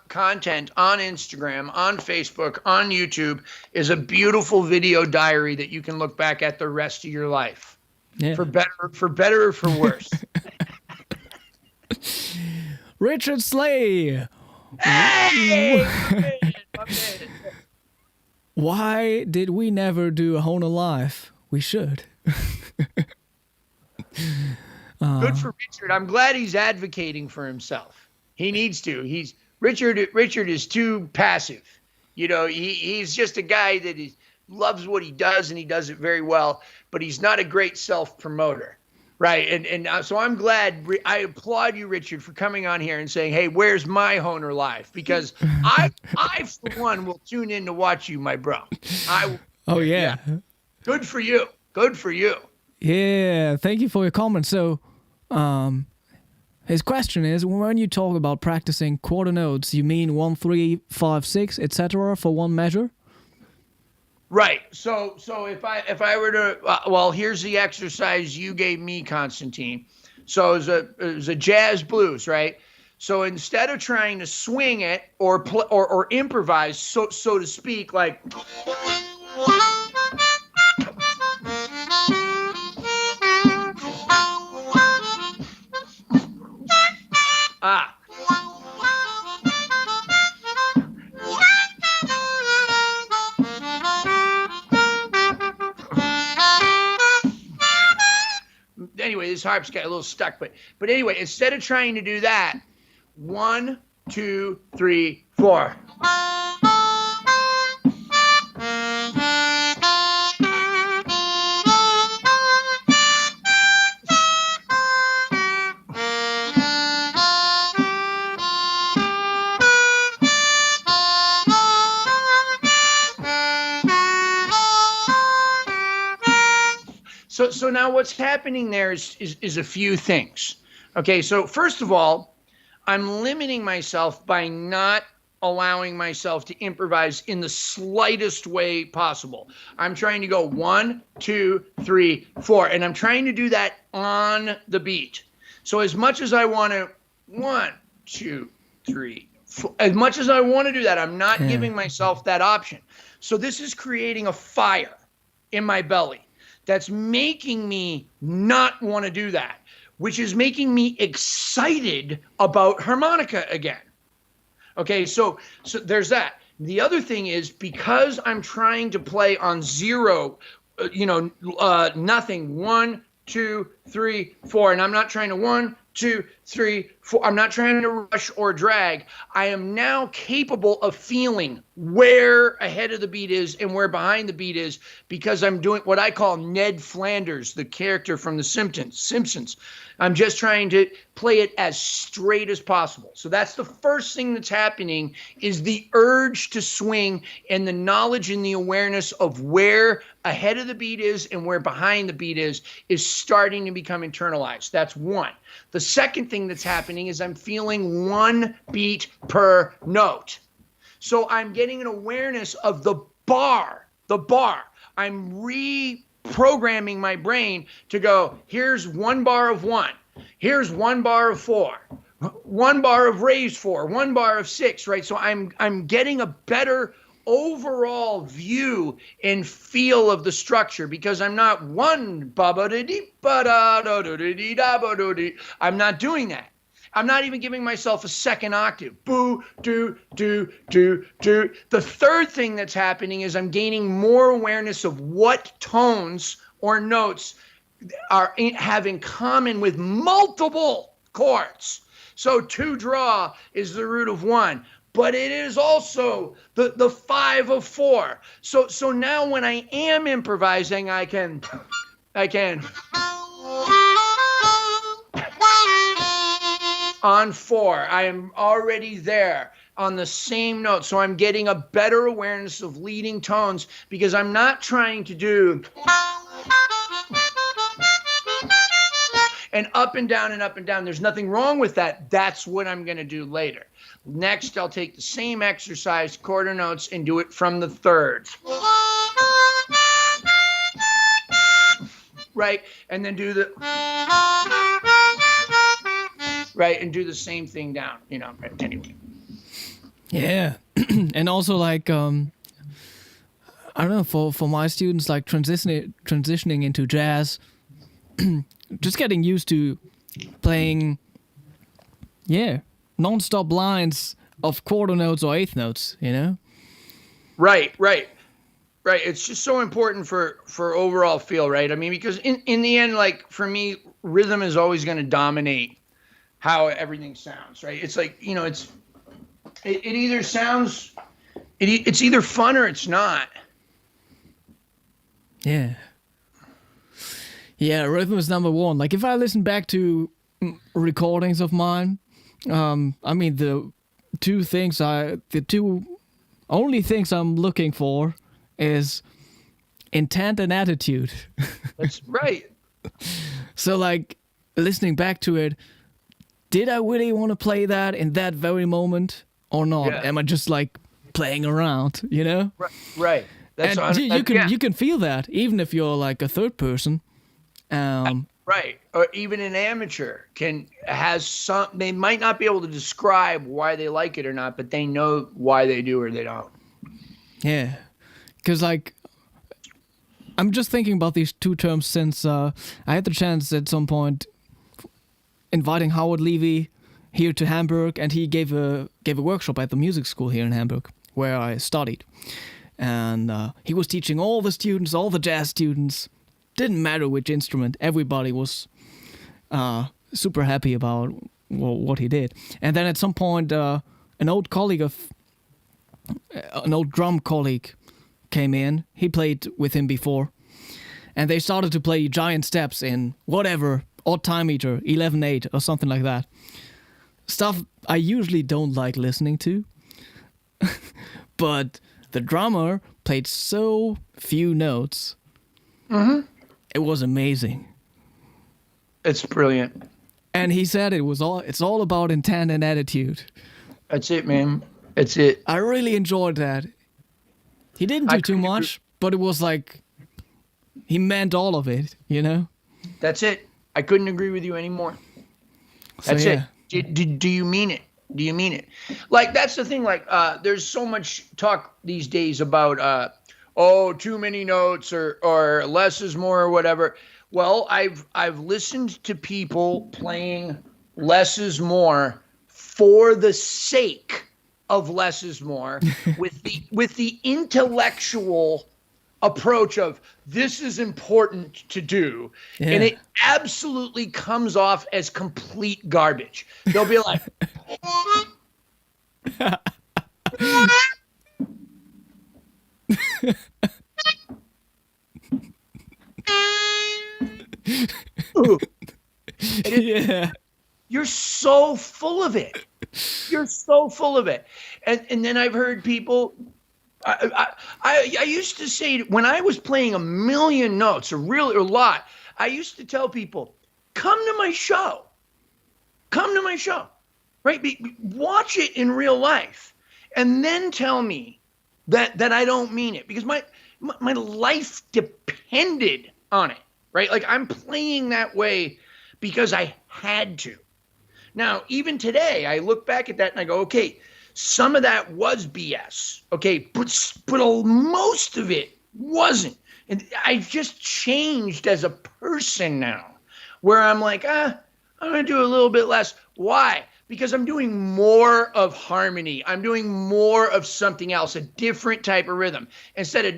content on Instagram, on Facebook, on YouTube is a beautiful video diary that you can look back at the rest of your life. Yeah. For better or for worse. Richard Slay. Hey! Why did we never do a Hohner Live? We should. Good for Richard. I'm glad he's advocating for himself. He needs to. Richard is too passive. You know, he's just a guy that loves what he does and he does it very well, but he's not a great self-promoter. Right. And so I'm glad. I applaud you, Richard, for coming on here and saying, hey, where's my Hohner Live? Because I for one, will tune in to watch you, my bro. Yeah. Good for you. Good for you. Yeah. Thank you for your comment. So his question is, when you talk about practicing quarter notes, you mean 1, 3, 5, 6, etc. for one measure? Right. So if I were to, here's the exercise you gave me, Konstantin. So it was a jazz blues, right? So instead of trying to swing it or improvise, so to speak, like. Anyway, this harp's got a little stuck, but anyway, instead of trying to do that, 1, 2, 3, 4. So now what's happening there is a few things. Okay, so first of all, I'm limiting myself by not allowing myself to improvise in the slightest way possible. I'm trying to go 1, 2, 3, 4, and I'm trying to do that on the beat. So as much as I want to 1, 2, 3, 4, as much as I want to do that, I'm not giving myself that option. So this is creating a fire in my belly. that's making me not want to do that, which is making me excited about harmonica again. Okay, so there's that. The other thing is, because I'm trying to play on zero, nothing, 1, 2, 3, 4, and I'm not trying to 1, 2, 3, 4. I'm not trying to rush or drag. I am now capable of feeling where ahead of the beat is and where behind the beat is, because I'm doing what I call Ned Flanders, the character from The Simpsons. I'm just trying to play it as straight as possible. So that's the first thing that's happening, is the urge to swing and the knowledge and the awareness of where ahead of the beat is and where behind the beat is starting to become internalized. That's one. The second thing that's happening is I'm feeling 1 beat per note. So I'm getting an awareness of the bar. I'm reprogramming my brain to go, here's 1 bar of 1. Here's 1 bar of 4. 1 bar of raised 4. 1 bar of 6, right? So I'm getting a better overall view and feel of the structure, because I'm not one ba ba da dee ba da da da dee da ba do dee. I'm not doing that. I'm not even giving myself a second octave. Boo, do, do, do, do. The third thing that's happening is I'm gaining more awareness of what tones or notes have in common with multiple chords. So 2 draw is the root of 1, but it is also the 5 of 4. So now when I am improvising, I can on 4, I am already there on the same note. So I'm getting a better awareness of leading tones, because I'm not trying to do and up and down and up and down. There's nothing wrong with that. That's what I'm going to do later. Next, I'll take the same exercise, quarter notes, and do it from the thirds. Right? And then do the... Right? And do the same thing down, anyway. Yeah. And also, like, I don't know, for my students, like, transitioning into jazz, just getting used to playing, non-stop lines of quarter notes or eighth notes, Right. It's just so important for overall feel, right? I mean, because in the end, like, for me, rhythm is always going to dominate how everything sounds, right? It's like, it either sounds, it's either fun or it's not. Yeah. Yeah, rhythm is number one. Like, if I listen back to recordings of mine, I mean, the two only things I'm looking for is intent and attitude. That's right. So, like, listening back to it, did I really want to play that in that very moment or not? Yeah. Am I just, like, playing around, Right. That's and you can feel that even if you're like a third person. Right. Or even an amateur they might not be able to describe why they like it or not, but they know why they do or they don't. Yeah. Because, like, I'm just thinking about these two terms since I had the chance at some point inviting Howard Levy here to Hamburg, and he gave a workshop at the music school here in Hamburg where I studied. And he was teaching all the students, all the jazz students. Didn't matter which instrument. Everybody was super happy about what he did. And then at some point, an old drum colleague came in. He played with him before. And they started to play giant steps in whatever, odd time meter, 11/8 or something like that. Stuff I usually don't like listening to. But the drummer played so few notes. Mm-hmm. It was amazing. It's brilliant. And he said it's all about intent and attitude. That's it, man. That's it. I really enjoyed that. He didn't do too much, but it was like he meant all of it, That's it. I couldn't agree with you anymore. That's it. Do you mean it? Do you mean it? Like, that's the thing. Like, there's so much talk these days about oh, too many notes or less is more or whatever. Well, I've listened to people playing less is more for the sake of less is more with the intellectual approach of this is important to do, and it absolutely comes off as complete garbage. They'll be like Yeah. you're so full of it. You're so full of it. And then I've heard people, I used to say when I was playing a million notes, a lot, I used to tell people, come to my show. Come to my show, right? Watch it in real life and then tell me that I don't mean it, because my life depended on it, right? Like I'm playing that way because I had to. Now, even today, I look back at that and I go, okay, some of that was BS, okay, but most of it wasn't. And I've just changed as a person now, where I'm like, I'm going to do a little bit less. Why? Because I'm doing more of harmony. I'm doing more of something else, a different type of rhythm. Instead of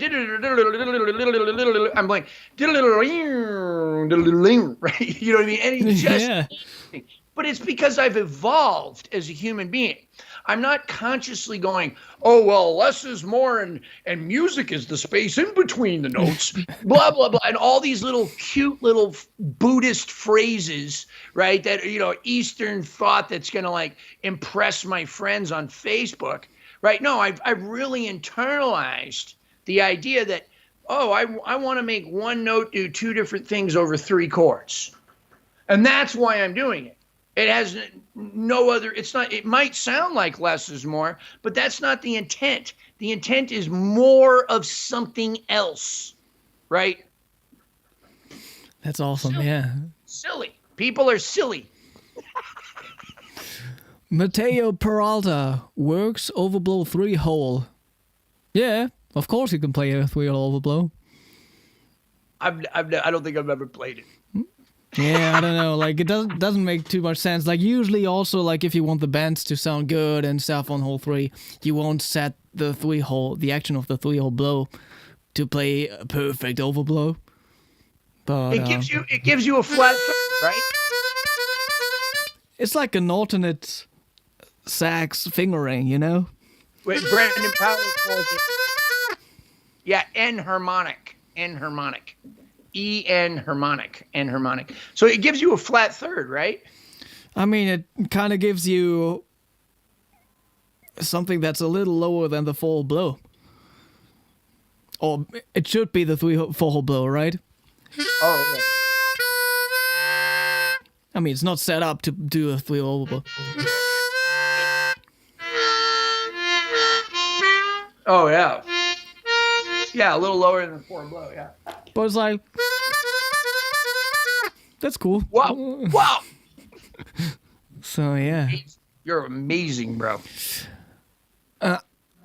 I'm like, right? You know what I mean? And it's just, but it's because I've evolved as a human being. I'm not consciously going, oh, well, less is more and music is the space in between the notes, blah, blah, blah. And all these little cute little Buddhist phrases, right, that, you know, Eastern thought that's going to like impress my friends on Facebook, right? No, I've really internalized the idea that, oh, I want to make one note do two different things over three chords. And that's why I'm doing it. It has no other, it's not, it might sound like less is more, but that's not the intent. The intent is more of something else, right? That's awesome, silly. yeah. Silly. People are silly. Mateo Peralta works overblow 3-hole. Yeah, of course you can play a 3-hole overblow. I don't think I've ever played it. Yeah, I don't know. Like, it doesn't make too much sense. Like, usually also, like, if you want the bands to sound good and stuff on hole 3, you won't set the 3-hole, the action of the 3-hole blow to play a perfect overblow. But it gives you a flat third, right? It's like an alternate sax fingering, you know? Wait, Brandon Powell calls it. Yeah, enharmonic. Enharmonic. Enharmonic. So it gives you a flat third, right? I mean, it kind of gives you something that's a little lower than the 4-hole blow. Or it should be the 4-hole blow, right? Oh, right. I mean, it's not set up to do a 3-hole blow. Oh, yeah. Yeah, a little lower than the 4 blow, yeah. But it's like, that's cool. Wow. So, yeah. You're amazing, bro.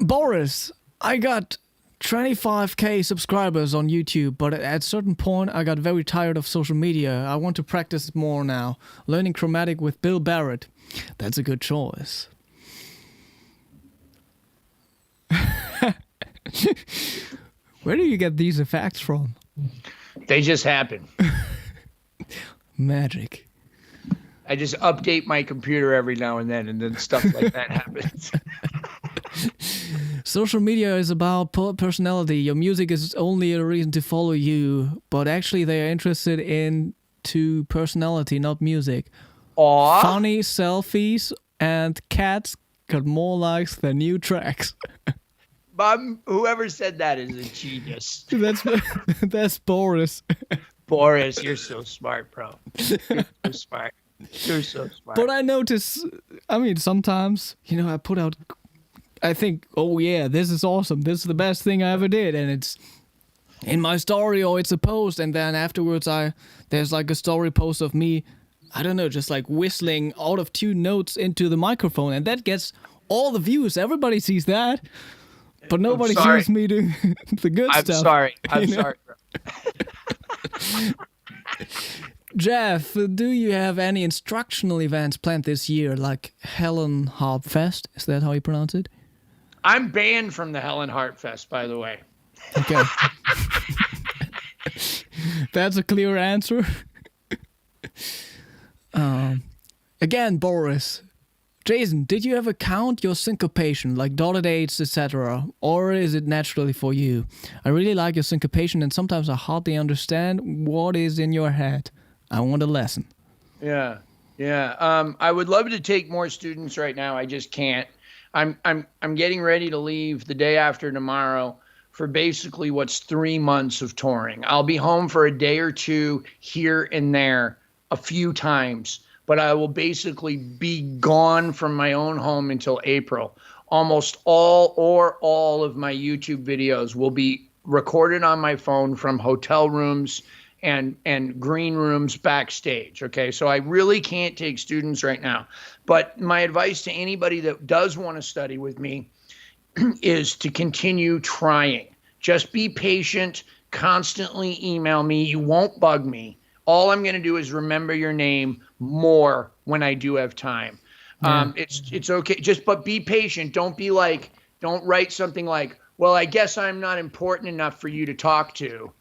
Boris, I got 25k subscribers on YouTube, but at a certain point, I got very tired of social media. I want to practice more now. Learning chromatic with Bill Barrett. That's a good choice. Where do you get these effects from? They just happen. Magic. I just update my computer every now and then stuff like that happens. Social media is about personality. Your music is only a reason to follow you, but actually they are interested into personality, not music. Aww. Funny selfies and cats got more likes than new tracks. Whoever said that is a genius. That's Boris. Boris, you're so smart, bro. You're so smart. You're so smart. But I notice, I mean, sometimes, you know, I put out, I think, oh yeah, this is awesome. This is the best thing I ever did. And it's in my story or it's a post. And then afterwards, there's like a story post of me, I don't know, just like whistling out of tune notes into the microphone. And that gets all the views. Everybody sees that. But nobody sorry. hears me do the good I'm stuff. sorry. I'm you know? sorry. Jeff, do you have any instructional events planned this year, like Helen Harp Fest? Is that how you pronounce it? I'm banned from the Helen Hart Fest, by the way. Okay. That's a clear answer. Again, Boris. Jason, did you ever count your syncopation, like dotted eights, etc., or is it naturally for you? I really like your syncopation, and sometimes I hardly understand what is in your head. I want a lesson. Yeah. I would love to take more students right now. I just can't. I'm getting ready to leave the day after tomorrow for basically what's 3 months of touring. I'll be home for a day or two here and there a few times, but I will basically be gone from my own home until April. Almost all of my YouTube videos will be recorded on my phone from hotel rooms and green rooms backstage. Okay. So I really can't take students right now, but my advice to anybody that does want to study with me is to continue trying. Just be patient, constantly email me. You won't bug me. All I'm going to do is remember your name more when I do have time. Yeah. It's okay. But be patient. Don't write something like, well, I guess I'm not important enough for you to talk to.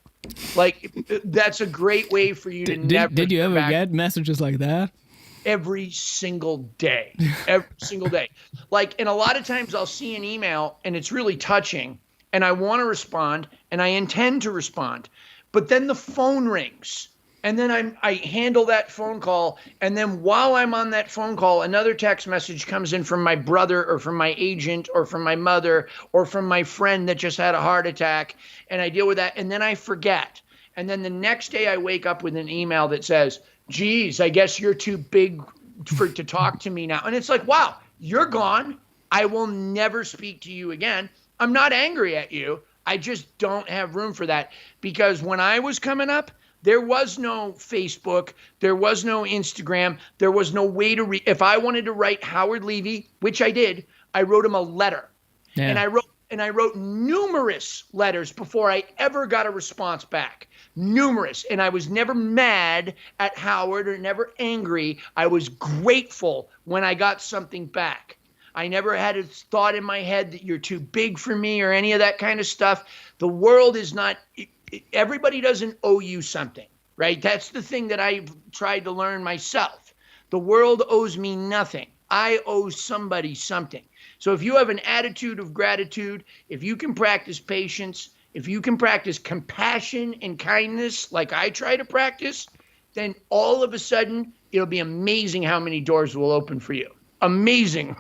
Like, that's a great way for you to never. Did you ever get messages like that? Every single day. Every single day. Like, and a lot of times I'll see an email and it's really touching and I want to respond and I intend to respond. But then the phone rings and then I handle that phone call. And then while I'm on that phone call, another text message comes in from my brother or from my agent or from my mother or from my friend that just had a heart attack. And I deal with that. And then I forget. And then the next day I wake up with an email that says, geez, I guess you're too big to talk to me now. And it's like, wow, you're gone. I will never speak to you again. I'm not angry at you. I just don't have room for that. Because when I was coming up, there was no Facebook. There was no Instagram. There was no way to if I wanted to write Howard Levy, which I did, I wrote him a letter. Yeah. And I wrote numerous letters before I ever got a response back. Numerous. And I was never mad at Howard or never angry. I was grateful when I got something back. I never had a thought in my head that you're too big for me or any of that kind of stuff. The world is not, everybody doesn't owe you something, right? That's the thing that I've tried to learn myself. The world owes me nothing. I owe somebody something. So if you have an attitude of gratitude, if you can practice patience, if you can practice compassion and kindness like I try to practice, then all of a sudden it'll be amazing how many doors will open for you. Amazing.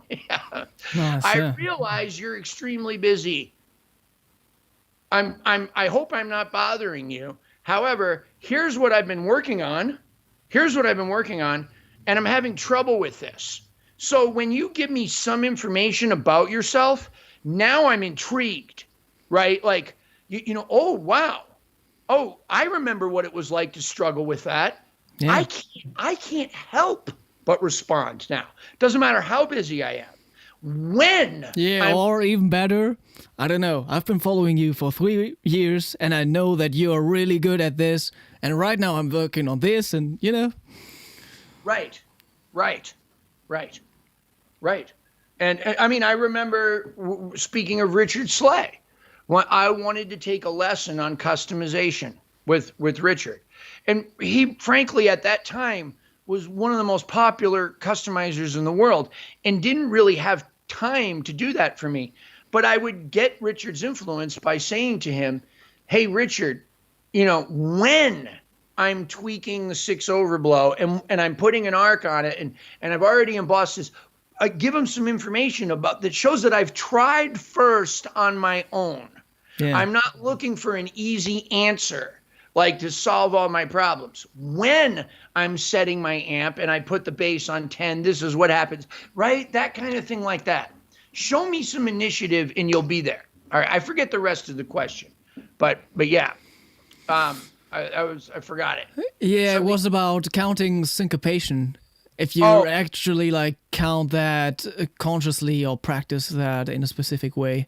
Yeah. Nice, I realize you're extremely busy. I hope I'm not bothering you. However, here's what I've been working on. And I'm having trouble with this. So when you give me some information about yourself, now I'm intrigued, right? Like, you know, oh, wow. Oh, I remember what it was like to struggle with that. Yeah. I can't help but respond now. Doesn't matter how busy I am. Or even better, I don't know. I've been following you for 3 years and I know that you are really good at this. And right now I'm working on this and, you know. Right. And I mean, I remember, speaking of Richard Slay, when I wanted to take a lesson on customization with Richard. And he, frankly, at that time, was one of the most popular customizers in the world and didn't really have time to do that for me. But I would get Richard's influence by saying to him, hey, Richard, you know, when I'm tweaking the 6 overblow and I'm putting an arc on it and I've already embossed this, I give him some information about that shows that I've tried first on my own. Yeah. I'm not looking for an easy answer, like to solve all my problems. When I'm setting my amp and I put the bass on 10, this is what happens, right? That kind of thing like that. Show me some initiative and you'll be there. All right, I forget the rest of the question, but yeah, I forgot it. Yeah, it was about counting syncopation. If you actually like count that consciously or practice that in a specific way.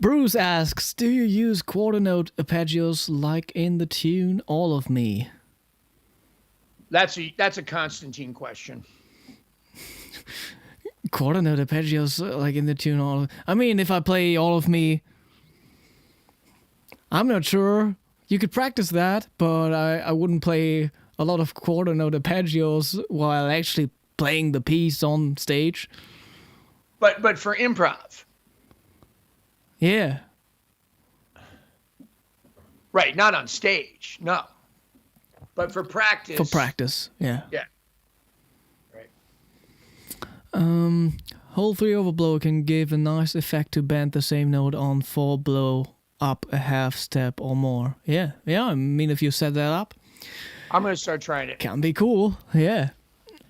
Bruce asks, do you use quarter note arpeggios like in the tune All of Me? That's a Konstantin question. Quarter note arpeggios like in the tune All of... I mean, if I play All of Me, I'm not sure. You could practice that, but I wouldn't play a lot of quarter note arpeggios while actually playing the piece on stage. But for improv. Yeah. Right, not on stage, no. But for practice. For practice, yeah. Yeah. Right. Whole 3 overblow can give a nice effect to bend the same note on 4 blow up a half step or more. Yeah, I mean, if you set that up. I'm going to start trying it. Can be cool, yeah.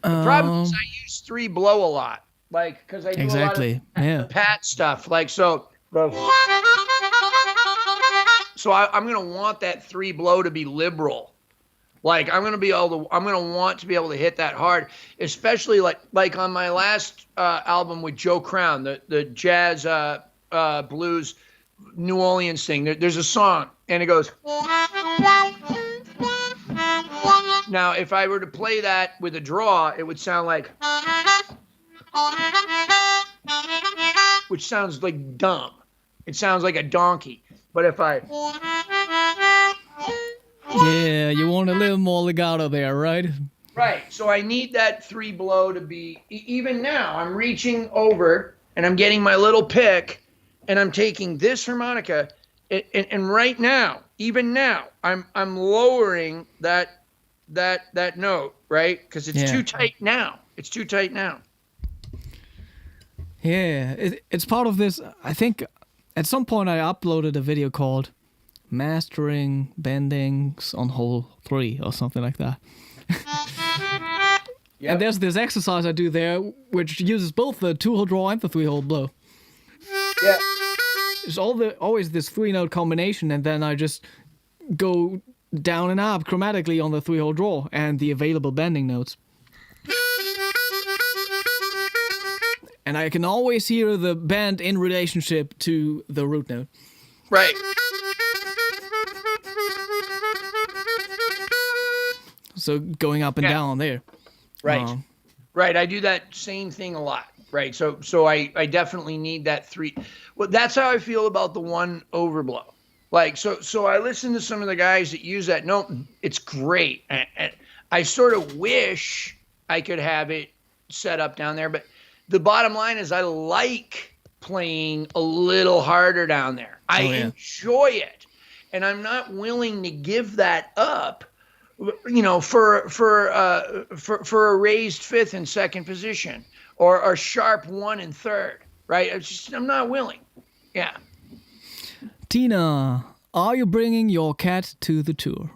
The problem is I use 3 blow a lot. Like, because I do exactly. a lot of pat stuff. Like, so I'm going to want that 3 blow to be liberal. Like, I'm going to want to be able to hit that hard, especially like on my last album with Joe Crown, the jazz blues New Orleans thing. There's a song and it goes. Now, if I were to play that with a draw, it would sound like, which sounds like dumb. It sounds like a donkey. But if I... Yeah, you want a little more legato there, right? Right. So I need that 3 blow to be... Even now, I'm reaching over and I'm getting my little pick and I'm taking this harmonica and right now, even now, I'm lowering that note, right? Because it's too tight now. It's too tight now. Yeah, it's part of this. I think at some point I uploaded a video called Mastering Bendings on Hole 3 or something like that. Yep. And there's this exercise I do there which uses both the 2-hole draw and the 3-hole blow. Yeah. It's always this 3-note combination, and then I just go down and up chromatically on the 3-hole draw and the available bending notes. And I can always hear the bend in relationship to the root note. Right. So going up and down there. Right. Right. I do that same thing a lot. Right. So I definitely need that 3. Well, that's how I feel about the 1 overblow. Like, so I listen to some of the guys that use that note. It's great. And I sort of wish I could have it set up down there. But the bottom line is I like playing a little harder down there. I enjoy it. And I'm not willing to give that up, you know, for a raised 5th and 2nd position or a sharp 1 and 3rd, right? I'm not willing. Yeah. Tina, are you bringing your cat to the tour?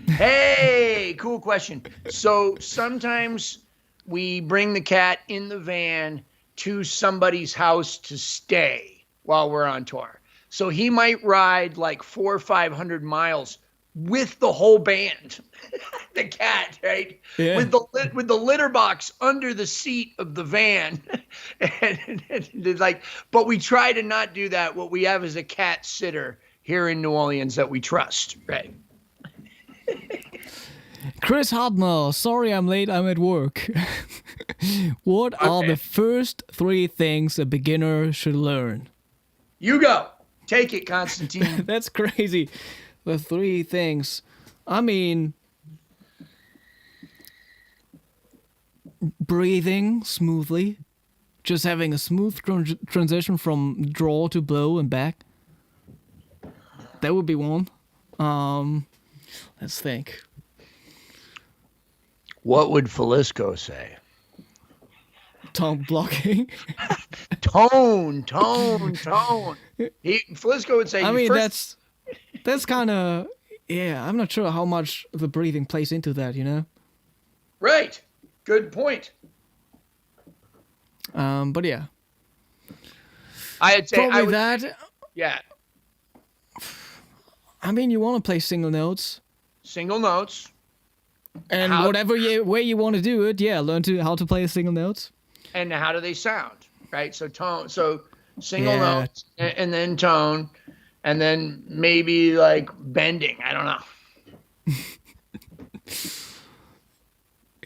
Hey, cool question. So sometimes we bring the cat in the van to somebody's house to stay while we're on tour. So he might ride like 400 or 500 miles with the whole band, the cat, right? Yeah. With the litter box under the seat of the van, and like. But we try to not do that. What we have is a cat sitter here in New Orleans that we trust, right? Chris Hodnell, sorry I'm late. I'm at work. What are the first 3 things a beginner should learn? You go. Take it, Konstantin. That's crazy. The 3 things. I mean, breathing smoothly. Just having a smooth transition from draw to blow and back. That would be one. Let's think. What would Falisco say? Tongue blocking. Tone. Falisco would say. I mean, that's kind of, yeah, I'm not sure how much the breathing plays into that, you know? Right. Good point. But yeah. I'd say probably that. Yeah. I mean, you want to play single notes. Single notes. And whatever way you want to do it, learn how to play the single notes. And how do they sound, right? So tone. So single Yeah. notes, and then tone, and then maybe like bending. I don't know.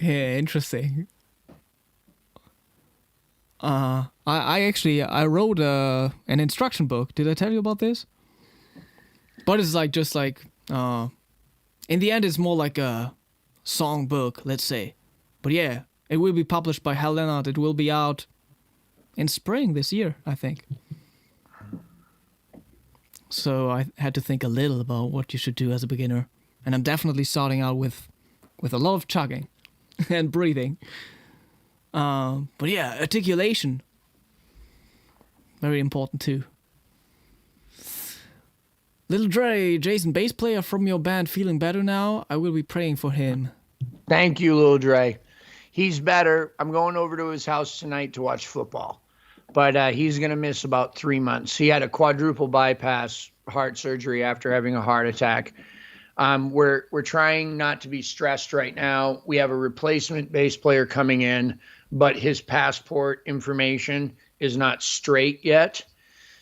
Yeah, interesting. I actually I wrote an instruction book. Did I tell you about this? But it's like just like in the end, it's more like a song book, let's say. But yeah, it will be published by Hal Leonard. It will be out in spring this year, I think. So I had to think a little about what you should do as a beginner, and I'm definitely starting out with a lot of chugging and breathing. But yeah, articulation, very important too. Little Dre, Jason, bass player from your band, feeling better now? I will be praying for him. Thank you, Lil Dre. He's better. I'm going over to his house tonight to watch football, but he's going to miss about 3 months. He had a quadruple bypass heart surgery after having a heart attack. We're trying not to be stressed right now. We have a replacement bass player coming in, but his passport information is not straight yet.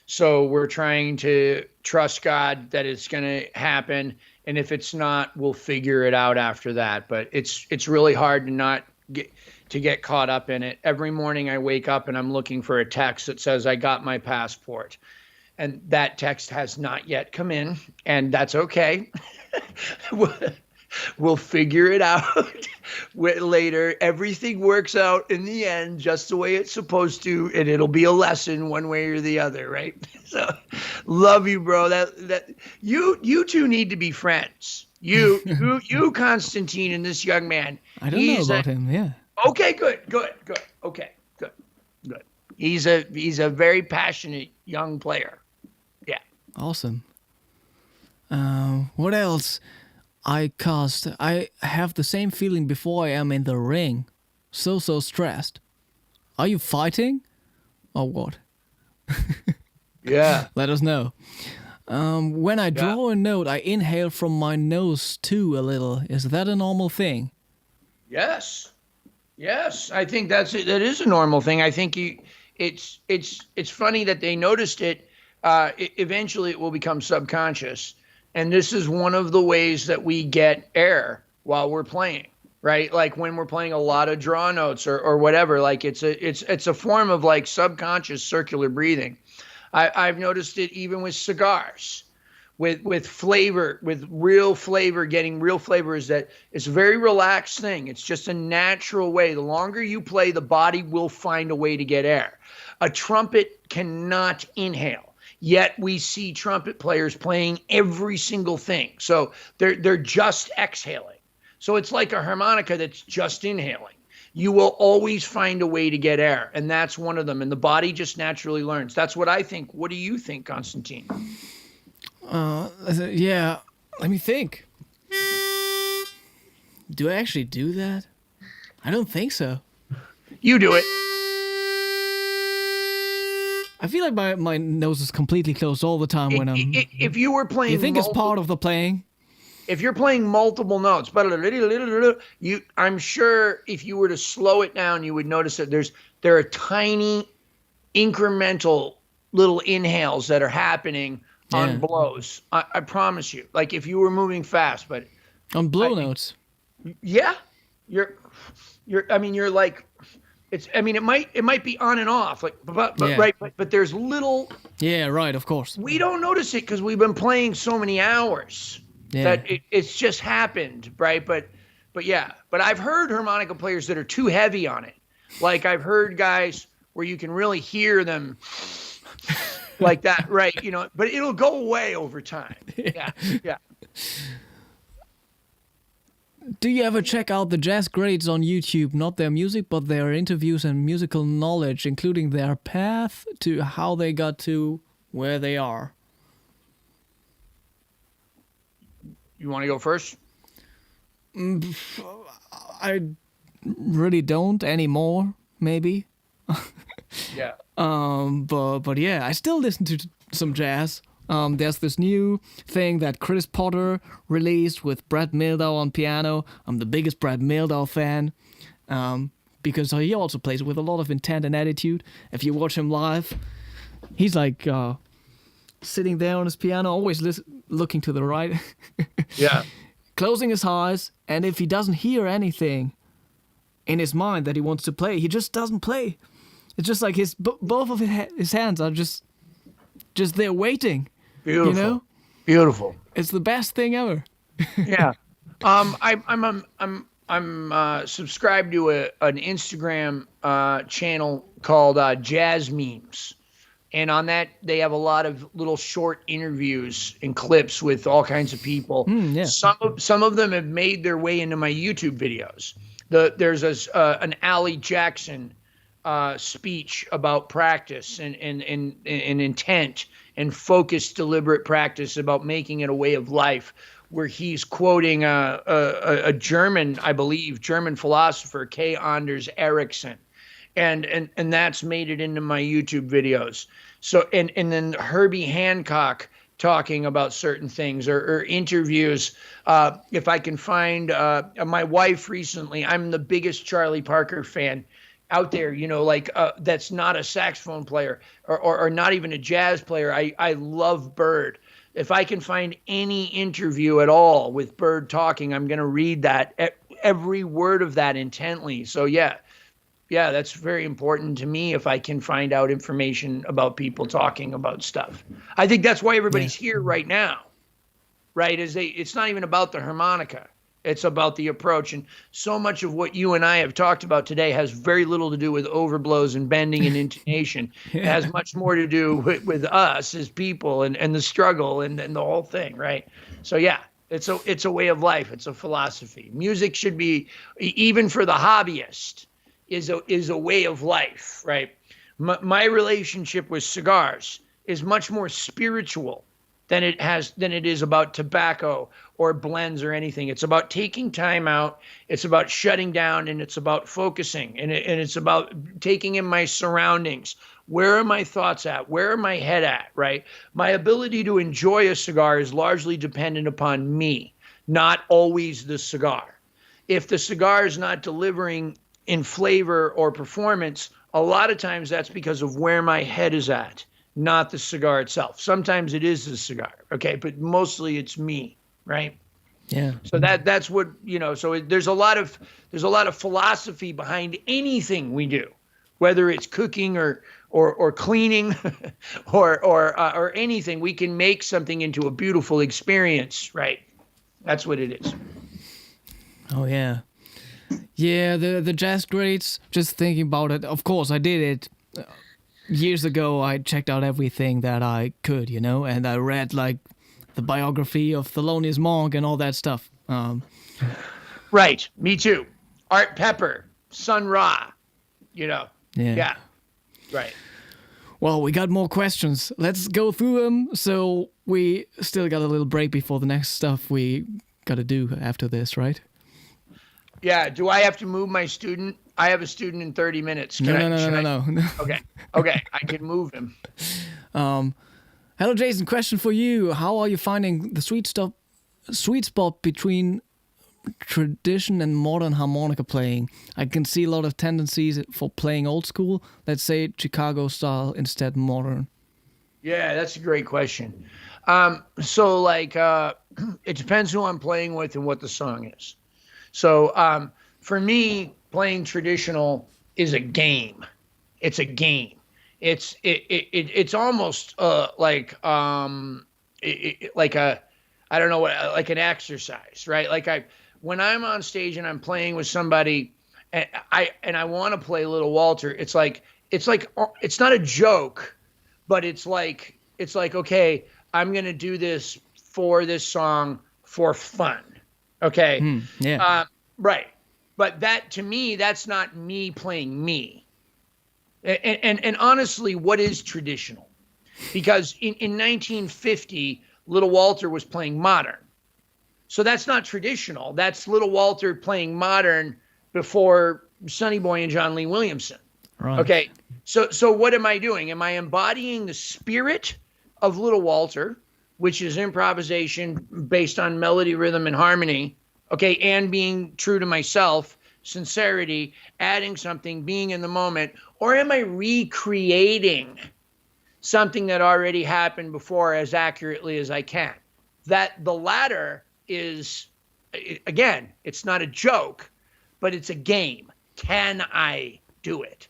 So we're trying to trust God that it's going to happen. And if it's not, we'll figure it out after that. But it's really hard to not get caught up in it. Every morning I wake up and I'm looking for a text that says I got my passport. And that text has not yet come in, and that's okay. We'll figure it out later. Everything works out in the end just the way it's supposed to, and it'll be a lesson one way or the other, right? So, love you, bro. That you two need to be friends. You, Konstantin, and this young man. I don't know about him. Yeah. Okay, good. Okay, good. He's a very passionate young player. Yeah. Awesome. What else? I have the same feeling before I am in the ring. So stressed. Are you fighting? Or what? Yeah. Let us know. When I draw a note, I inhale from my nose too a little. Is that a normal thing? Yes. I think that is a normal thing. I think it's funny that they noticed it. Eventually it will become subconscious. And this is one of the ways that we get air while we're playing, right? Like when we're playing a lot of draw notes or whatever, like it's a form of like subconscious circular breathing. I've noticed it even with cigars, with flavor, with real flavor, getting real flavor is that it's a very relaxed thing. It's just a natural way. The longer you play, the body will find a way to get air. A trumpet cannot inhale. Yet we see trumpet players playing every single thing. So they're just exhaling. So it's like a harmonica that's just inhaling. You will always find a way to get air, and that's one of them. And the body just naturally learns. That's what I think. What do you think, Konstantin? Yeah, let me think. Do I actually do that? I don't think so. You do it. I feel like my nose is completely closed all the time when I'm... If you were playing... You think it's part of the playing? If you're playing multiple notes, I'm sure if you were to slow it down, you would notice that there are tiny incremental little inhales that are happening on blows. I promise you. Like if you were moving fast, but... On blow notes? Yeah. You're like... it might be on and off, like, but yeah. Right, but there's little. Yeah, right. Of course. We don't notice it because we've been playing so many hours that it's just happened, right? But yeah, but I've heard harmonica players that are too heavy on it. Like I've heard guys where you can really hear them like that, right? But it'll go away over time. Yeah. Do you ever check out the jazz greats on YouTube? Not their music, but their interviews and musical knowledge, including their path to how they got to where they are. You want to go first? I really don't anymore, maybe. Yeah. But yeah, I still listen to some jazz. There's this new thing that Chris Potter released with Brad Mehldau on piano. I'm the biggest Brad Mehldau fan because he also plays with a lot of intent and attitude. If you watch him live, He's like sitting there on his piano, always looking to the right, Yeah. closing his eyes, and if he doesn't hear anything in his mind that he wants to play, he just doesn't play. It's just like both of his hands are just there waiting. Beautiful. You know? Beautiful. It's the best thing ever. Yeah. I'm subscribed to an Instagram channel called Jazz Memes. And on that, they have a lot of little short interviews and clips with all kinds of people. Yeah. Some of them have made their way into my YouTube videos. There's an Allie Jackson speech about practice and intent and focused, deliberate practice about making it a way of life, where he's quoting a German, I believe, German philosopher, K. Anders Ericsson. And that's made it into my YouTube videos. So and then Herbie Hancock talking about certain things or interviews. If I can find my wife recently, I'm the biggest Charlie Parker fan out there, you know, like that's not a saxophone player or not even a jazz player. I love Bird. If I can find any interview at all with Bird talking, I'm going to read that, every word of that intently. So yeah, that's very important to me if I can find out information about people talking about stuff. I think that's why everybody's here right now, right? It's not even about the harmonica. It's about the approach. And so much of what you and I have talked about today has very little to do with overblows and bending and intonation. It has much more to do with us as people and the struggle and the whole thing, right? So yeah, it's a way of life. It's a philosophy. Music should be, even for the hobbyist, is a way of life, right? My relationship with cigars is much more spiritual than it is about tobacco or blends or anything. It's about taking time out. It's about shutting down, and it's about focusing, and it's about taking in my surroundings. Where are my thoughts at? Where are my head at, right? My ability to enjoy a cigar is largely dependent upon me, not always the cigar. If the cigar is not delivering in flavor or performance, a lot of times that's because of where my head is at, not the cigar itself. Sometimes it is the cigar, okay, but mostly it's me, right? Yeah. So that's what, you know. So there's a lot of philosophy behind anything we do, whether it's cooking or cleaning or anything. We can make something into a beautiful experience, right? That's what it is. Oh yeah. Yeah, the jazz grades, just thinking about it, of course I did it years ago. I checked out everything that I could, you know, and I read like the biography of Thelonious Monk and all that stuff. Right, me too. Art Pepper, Sun Ra, you know. Yeah, right. Well, we got more questions. Let's go through them. So we still got a little break before the next stuff we got to do after this, right? Yeah, do I have to move my student? I have a student in 30 minutes. No. Okay, I can move him. Hello, Jason. Question for you. How are you finding the sweet spot between tradition and modern harmonica playing? I can see a lot of tendencies for playing old school, let's say Chicago style, instead modern. Yeah, that's a great question. So like, it depends who I'm playing with and what the song is. So for me, playing traditional is a game. It's a game. It's almost like an exercise, right? Like when I'm on stage and I'm playing with somebody, and I want to play Little Walter, it's not a joke, but it's like okay, I'm gonna do this for this song for fun. Okay. Right. But that, to me, that's not me playing me. And honestly, what is traditional? Because in 1950, Little Walter was playing modern. So that's not traditional. That's Little Walter playing modern before Sonny Boy and John Lee Williamson. Right. Okay. So what am I doing? Am I embodying the spirit of Little Walter, which is improvisation based on melody, rhythm, and harmony, okay, and being true to myself, sincerity, adding something, being in the moment, or am I recreating something that already happened before as accurately as I can. That the latter is, again, it's not a joke, but it's a game. Can I do it?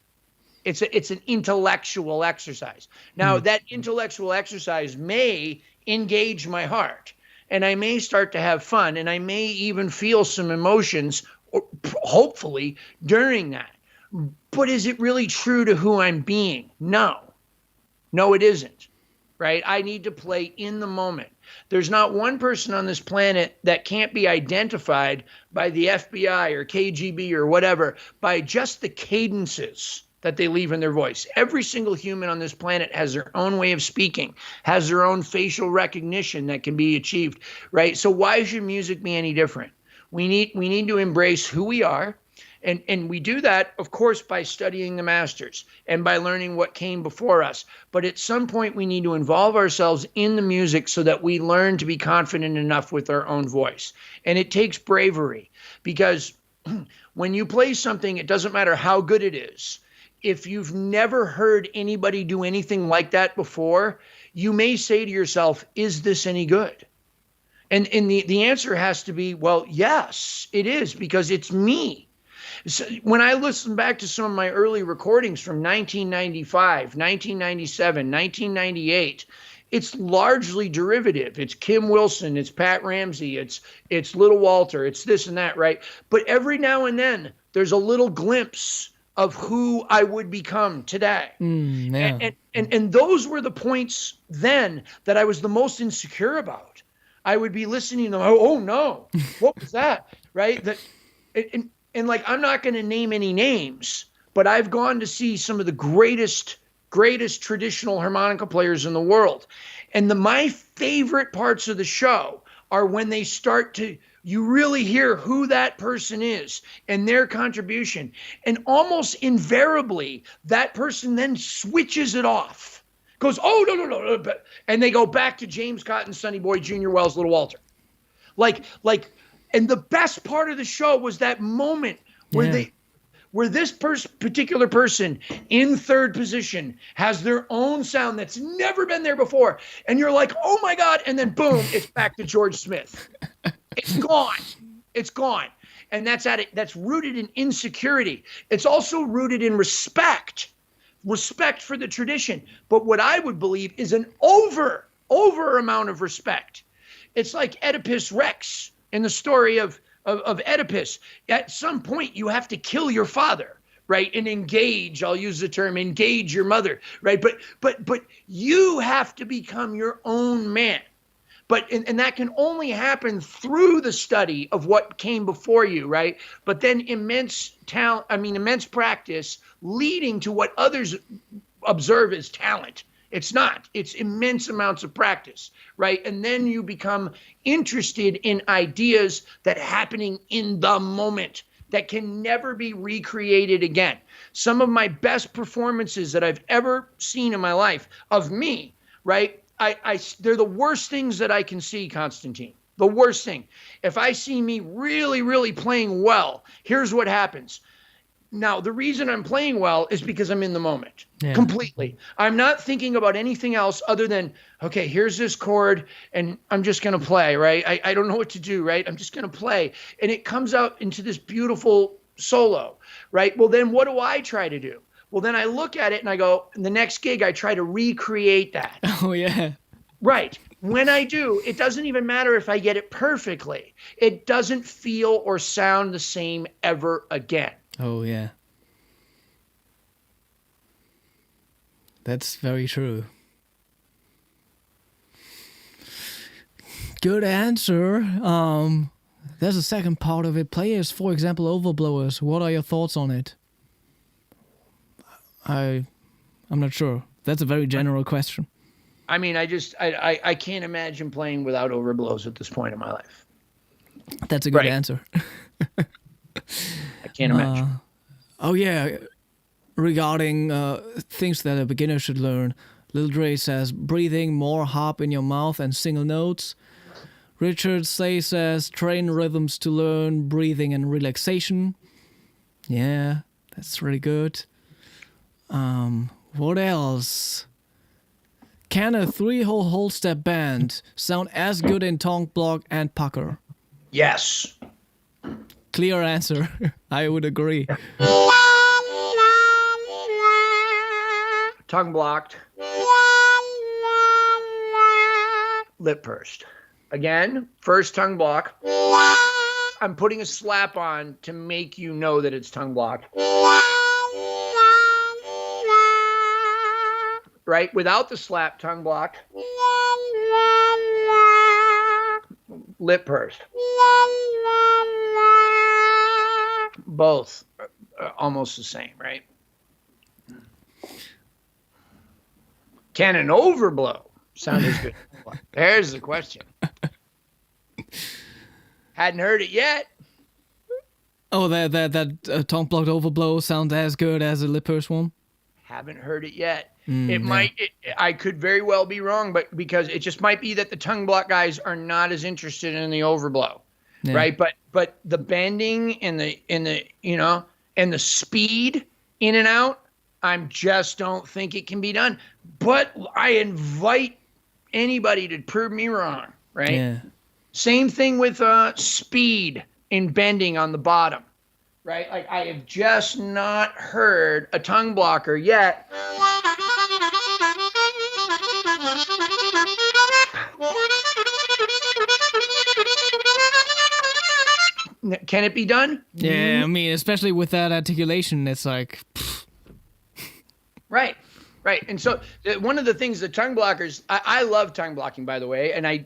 It's an intellectual exercise. Now, that intellectual exercise may engage my heart, and I may start to have fun, and I may even feel some emotions, hopefully, during that. But is it really true to who I'm being? No. No, it isn't, right? I need to play in the moment. There's not one person on this planet that can't be identified by the FBI or KGB or whatever by just the cadences that they leave in their voice. Every single human on this planet has their own way of speaking, has their own facial recognition that can be achieved, right? So why should music be any different? We need to embrace who we are. And we do that, of course, by studying the masters and by learning what came before us. But at some point, we need to involve ourselves in the music so that we learn to be confident enough with our own voice. And it takes bravery, because when you play something, it doesn't matter how good it is. If you've never heard anybody do anything like that before, you may say to yourself, is this any good? And the answer has to be, well, yes, it is, because it's me. So when I listen back to some of my early recordings from 1995, 1997, 1998, it's largely derivative. It's Kim Wilson, it's Pat Ramsey, it's Little Walter, it's this and that, right? But every now and then, there's a little glimpse of who I would become today. Yeah. And those were the points then that I was the most insecure about. I would be listening to them, oh no, what was that, right? And like, I'm not going to name any names, but I've gone to see some of the greatest traditional harmonica players in the world. And my favorite parts of the show are when they start to, you really hear who that person is and their contribution. And almost invariably, that person then switches it off. Goes, oh, no. And they go back to James Cotton, Sonny Boy, Junior Wells, Little Walter. And the best part of the show was that moment where this particular person in third position has their own sound that's never been there before. And you're like, oh my God. And then boom, it's back to George Smith. It's gone. It's gone. And that's rooted in insecurity. It's also rooted in respect for the tradition. But what I would believe is an over amount of respect. It's like Oedipus Rex in the story of Oedipus. At some point, you have to kill your father, right? And engage, I'll use the term, engage your mother, right? But you have to become your own man. And that can only happen through the study of what came before you, right? But then immense practice leading to what others observe as talent. It's not. It's immense amounts of practice, right? And then you become interested in ideas that are happening in the moment that can never be recreated again. Some of my best performances that I've ever seen in my life of me, right? They're the worst things that I can see, Konstantin. The worst thing. If I see me really, really playing well, here's what happens. Now, the reason I'm playing well is because I'm in the moment completely. I'm not thinking about anything else other than, okay, here's this chord and I'm just going to play, right? I don't know what to do, right? I'm just going to play. And it comes out into this beautiful solo, right? Well, then what do I try to do? Well, then I look at it and I go, the next gig, I try to recreate that. Oh, yeah. Right. When I do, it doesn't even matter if I get it perfectly. It doesn't feel or sound the same ever again. Oh, yeah. That's very true. Good answer. There's a second part of it. Players, for example, overblowers. What are your thoughts on it? I'm not sure. That's a very general question. I mean, I can't imagine playing without overblows at this point in my life. That's a good answer. I can't imagine. Oh, yeah. Regarding things that a beginner should learn, Lil Dre says, breathing, more hop in your mouth and single notes. Richard Slay says, train rhythms to learn, breathing and relaxation. Yeah, that's really good. What else? Can a three-hole whole step band sound as good in tongue block and pucker? Yes. Clear answer. I would agree. Tongue blocked. Lip pursed. Again, first tongue block. I'm putting a slap on to make you know that it's tongue blocked. Right? Without the slap, tongue blocked. Lip pursed. Both almost the same, right? Can an overblow sound as good? There's the question. Hadn't heard it yet. Oh, that tongue blocked overblow sounds as good as a lip purse one? Haven't heard it yet. I could very well be wrong, but because it just might be that the tongue block guys are not as interested in the overblow, right? But the bending and the and the speed in and out, I just don't think it can be done. But I invite anybody to prove me wrong, right? Yeah. Same thing with speed in bending on the bottom, right? Like I have just not heard a tongue blocker yet. Can it be done? Yeah, I mean, especially with that articulation, it's like... Pfft. Right. And so one of the things the tongue blockers, I love tongue blocking, by the way, and I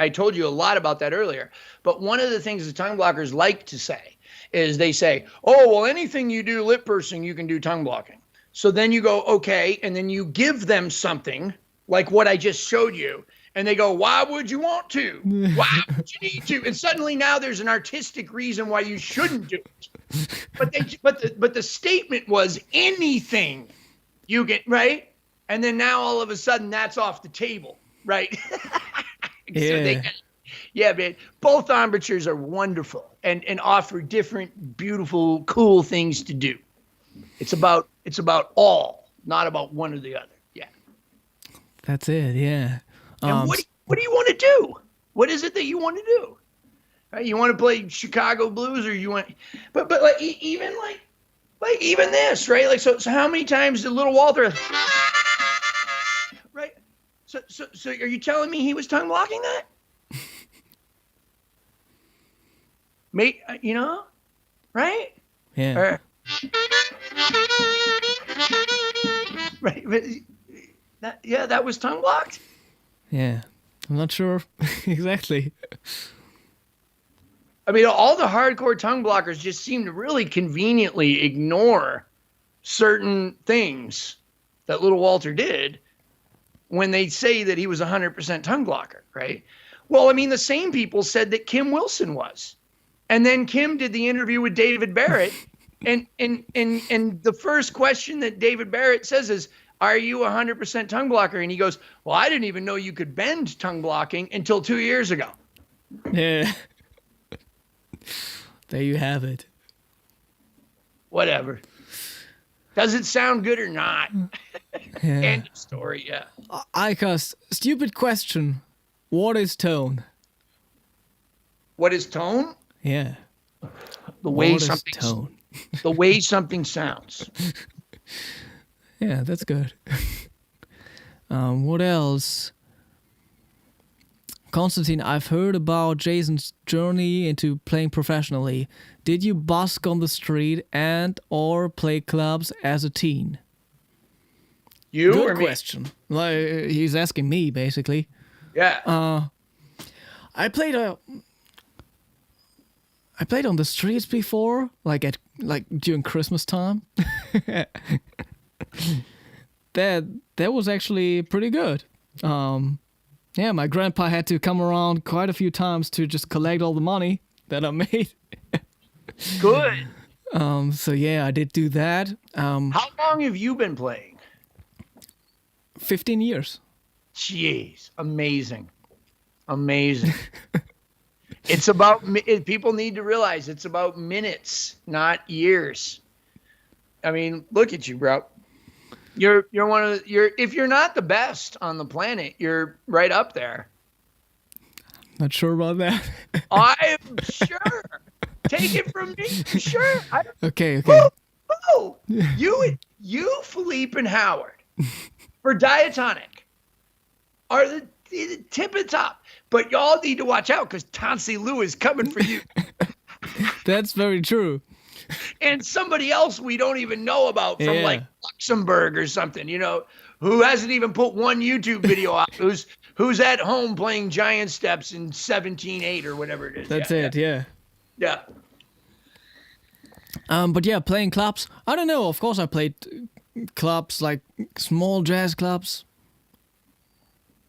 told you a lot about that earlier. But one of the things the tongue blockers like to say is they say, oh, well, anything you do lip pursing, you can do tongue blocking. So then you go, okay, and then you give them something like what I just showed you. And they go, why would you want to? Why would you need to? And suddenly now there's an artistic reason why you shouldn't do it. But the statement was anything you get, right? And then now all of a sudden that's off the table, right? Yeah. Yeah, man. Both embouchures are wonderful and offer different, beautiful, cool things to do. It's about all, not about one or the other. Yeah. That's it, yeah. And what do you want to do? What is it that you want to do? Right? You want to play Chicago blues, or you want? But like even this, right? Like so how many times did Little Walter? Right. So are you telling me he was tongue blocking that? Mate, right? Yeah. Right. That was tongue blocked. Yeah. I'm not sure exactly. I mean, all the hardcore tongue blockers just seem to really conveniently ignore certain things that Little Walter did when they say that he was 100% tongue blocker, right? Well, I mean, the same people said that Kim Wilson was. And then Kim did the interview with David Barrett, and the first question that David Barrett says is, are you 100% tongue blocker? And he goes, well, I didn't even know you could bend tongue blocking until 2 years ago. Yeah. There you have it. Whatever. Does it sound good or not? Yeah. End of story, yeah. Ikas, stupid question. What is tone? What is tone? Yeah. The way what something is tone? The way something sounds. Yeah, that's good. What else? Konstantin, I've heard about Jason's journey into playing professionally. Did you busk on the street and or play clubs as a teen? You Good or me? question. Like, he's asking me, basically. Yeah. I played on the streets before, like during Christmas time. That was actually pretty good. Yeah, my grandpa had to come around quite a few times to just collect all the money that I made. Good. So yeah, I did do that. How long have you been playing? 15 years. Jeez, amazing. It's about, people need to realize it's about minutes, not years. I mean, look at you, bro. You're one of if you're not the best on the planet, you're right up there. Not sure about that. I'm sure. Take it from me. Sure. Okay. Who? You, Philippe, and Howard for diatonic are the tip of top. But y'all need to watch out because Tonsi Lou is coming for you. That's very true. And somebody else we don't even know about from like Luxembourg or something, who hasn't even put one YouTube video out, who's at home playing giant steps in 17/8 or whatever it is. That's it. Yeah. But yeah, playing clubs. I don't know. Of course, I played clubs, like small jazz clubs.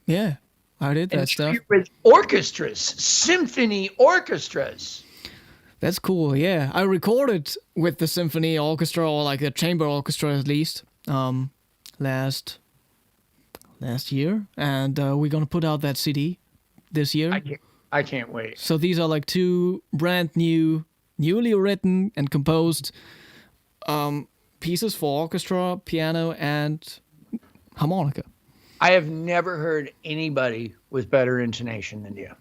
Yeah, I did that stuff. With orchestras, symphony orchestras. That's cool. Yeah, I recorded with the symphony orchestra, or like a chamber orchestra at least, last year, and we're gonna put out that CD this year. I can't wait. So these are like two brand new, newly written and composed pieces for orchestra, piano, and harmonica. I have never heard anybody with better intonation than you.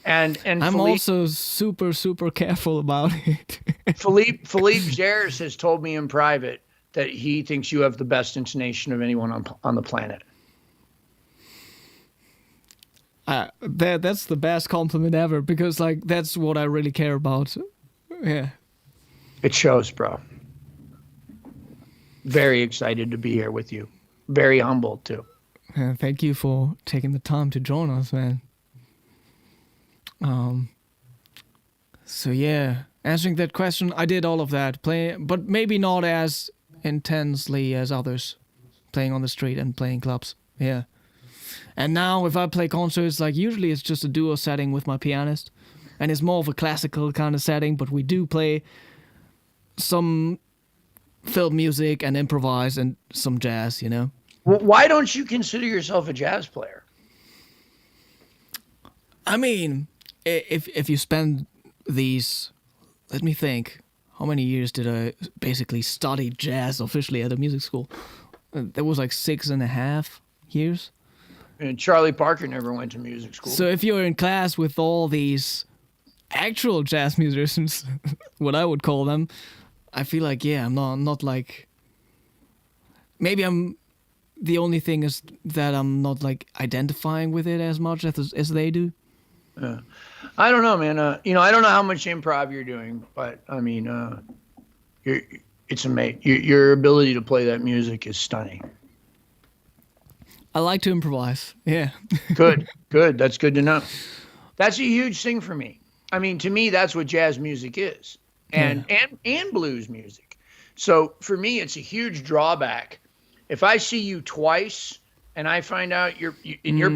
And I'm also super careful about it. Philippe Gers has told me in private that he thinks you have the best intonation of anyone on the planet. That's the best compliment ever, because like that's what I really care about. Yeah. It shows, bro. Very excited to be here with you. Very humbled too. Thank you for taking the time to join us, man. So yeah, answering that question, I did all of that, but maybe not as intensely as others, playing on the street and playing clubs. Yeah. And now if I play concerts, like usually it's just a duo setting with my pianist, and it's more of a classical kind of setting, but we do play some film music and improvise and some jazz, Well, why don't you consider yourself a jazz player? I mean, if you spend these, let me think, how many years did I basically study jazz officially at a music school? That was like 6.5 years. And Charlie Parker never went to music school. So if you're in class with all these actual jazz musicians, what I would call them, I feel like, yeah, I'm not like, maybe the only thing is that I'm not like identifying with it as much as they do. I don't know, man. I don't know how much improv you're doing, but I mean, it's amazing. Your ability to play that music is stunning. I like to improvise. Yeah. Good. That's good to know. That's a huge thing for me. I mean, to me, that's what jazz music is, and blues music. So for me, it's a huge drawback. If I see you twice and I find out you're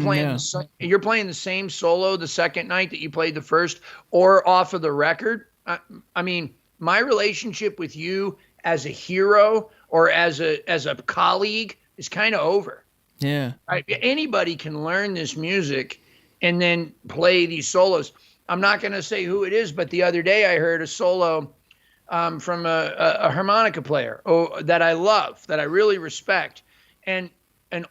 playing the same solo the second night that you played the first, or off of the record, I mean, my relationship with you as a hero or as a colleague is kind of over. Yeah. Right? Anybody can learn this music and then play these solos. I'm not going to say who it is, but the other day I heard a solo from a harmonica player that I love, that I really respect. And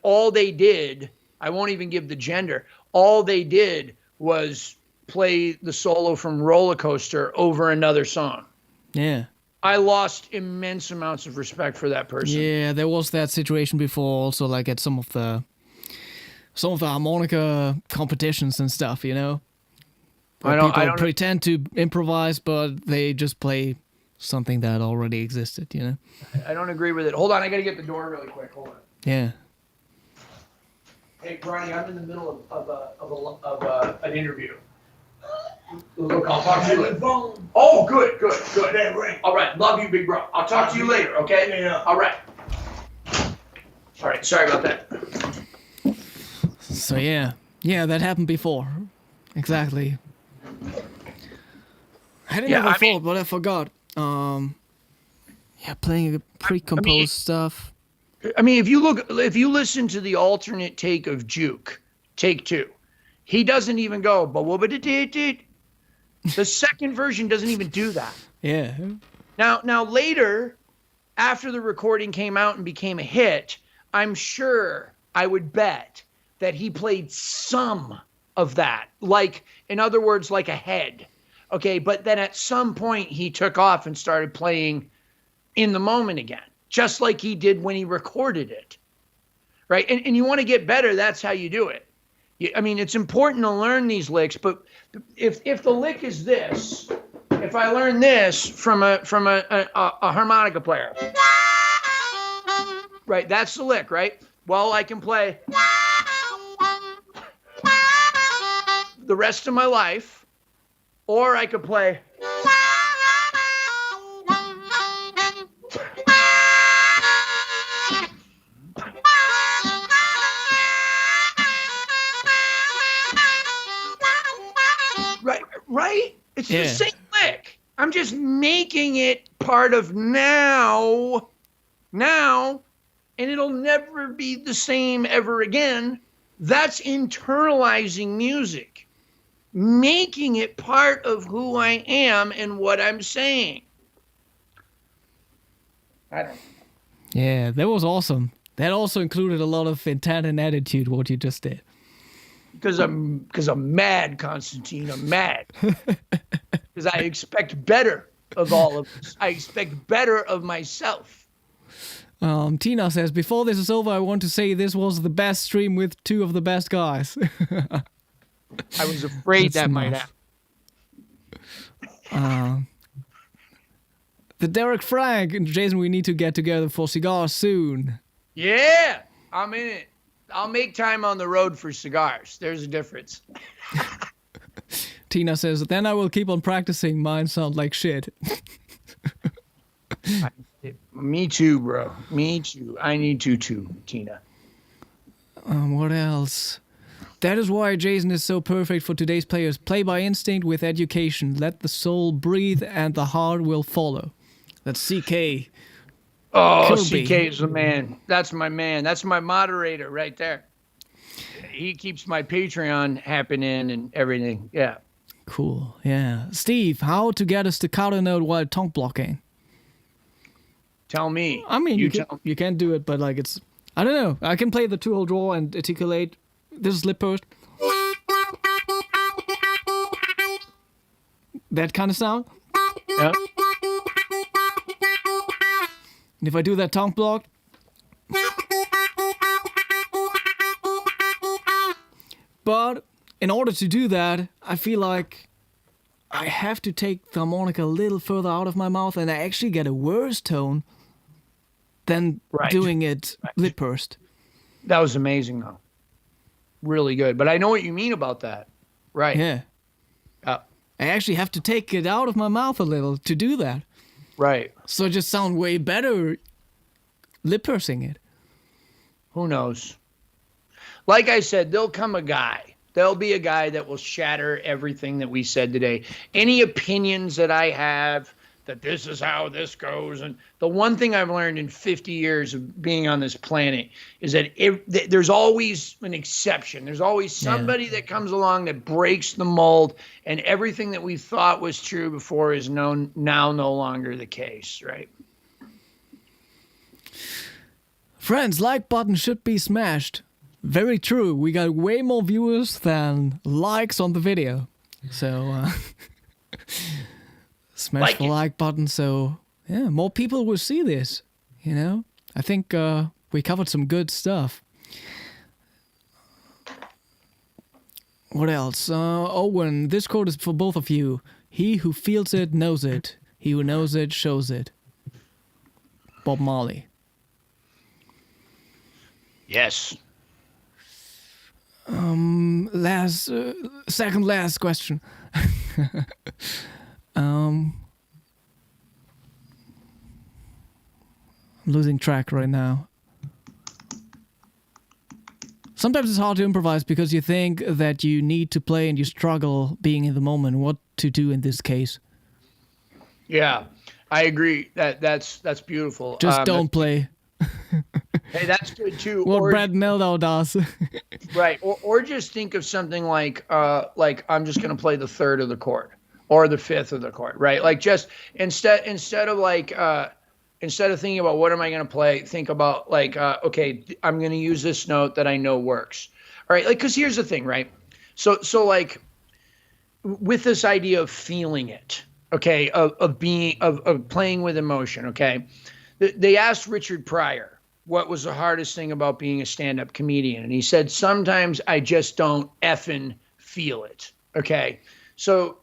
all they did, I won't even give the gender, all they did was play the solo from Roller Coaster over another song. Yeah. I lost immense amounts of respect for that person. Yeah, there was that situation before also, like at some of the harmonica competitions and stuff, Where people pretend to improvise, but they just play something that already existed, I don't agree with it. Hold on, I got to get the door really quick. Hold on. Yeah. Hey, Ronnie, I'm in the middle of an interview. Look, I'll talk to you later. Oh, good. All right, love you, big bro. I'll talk to you later, okay? Yeah. All right, sorry about that. So yeah, that happened before. Exactly. I had another thought, but I forgot. Playing a pre-composed stuff. I mean, if you listen to the alternate take of Juke, take 2, he doesn't even go, the second version doesn't even do that. Yeah. Now later, after the recording came out and became a hit, I'm sure I would bet that he played some of that. Like, in other words, like a head. Okay, but then at some point he took off and started playing in the moment again, just like he did when he recorded it. Right? And you want to get better, that's how you do it. I mean, it's important to learn these licks, but if the lick is this, if I learn this from a harmonica player, right, that's the lick, right? Well, I can play the rest of my life, or I could play right? It's the same lick. I'm just making it part of now, and it'll never be the same ever again. That's internalizing music, making it part of who I am and what I'm saying. I don't know. Yeah, that was awesome. That also included a lot of intent and attitude, what you just did. Because I'm mad, Konstantin. I'm mad. Because I expect better of all of us. I expect better of myself. Tina says, before this is over, I want to say this was the best stream with two of the best guys. I was afraid that might happen. The Derek Frank and Jason, we need to get together for cigars soon. Yeah, I'm in it. I'll make time on the road for cigars. There's a difference. Tina says, then I will keep on practicing. Mine sound like shit. Me too, bro. Me too. I need to too, Tina. What else? That is why Jason is so perfect for today's players. Play by instinct with education. Let the soul breathe and the heart will follow. That's CK. Oh, Kirby. CK is the man. That's my man. That's my moderator right there. He keeps my Patreon happening and everything. Yeah. Cool. Yeah. Steve, how to get a staccato note while tongue blocking? Tell me. I mean, you can do it, but like it's... I don't know. I can play the two-hole draw and articulate. This is lip post. That kind of sound. Yeah. And if I do that tongue block, but in order to do that, I feel like I have to take the harmonica a little further out of my mouth, and I actually get a worse tone than doing it lip pursed. That was amazing, though. Really good. But I know what you mean about that. Right. Yeah. I actually have to take it out of my mouth a little to do that. Right. So it just sound way better lip pursing it. Who knows? Like I said, there'll come a guy. There'll be a guy that will shatter everything that we said today. Any opinions that I have that this is how this goes. And the one thing I've learned in 50 years of being on this planet is that there's always an exception. There's always somebody that comes along that breaks the mold, and everything that we thought was true before is now no longer the case, right? Friends, like button should be smashed. Very true. We got way more viewers than likes on the video. So, smash the like button so, yeah, more people will see this, you know? I think we covered some good stuff. What else? Owen, this quote is for both of you. He who feels it knows it. He who knows it shows it. Bob Marley. Yes. Second last question. I'm losing track right now. Sometimes it's hard to improvise because you think that you need to play and you struggle being in the moment. What to do in this case? Yeah, I agree. That's beautiful. Just don't play. Hey, that's good too. What Brad Meldau does. Right. Or just think of something like I'm just going to play the third of the chord or the fifth of the chord, right? Like just instead of like instead of thinking about what am I going to play, think about like, okay, I'm going to use this note that I know works. All right. Like, cause here's the thing, right? So like with this idea of feeling it, okay, of playing with emotion. Okay. They asked Richard Pryor, what was the hardest thing about being a stand-up comedian? And he said, sometimes I just don't effing feel it. Okay. So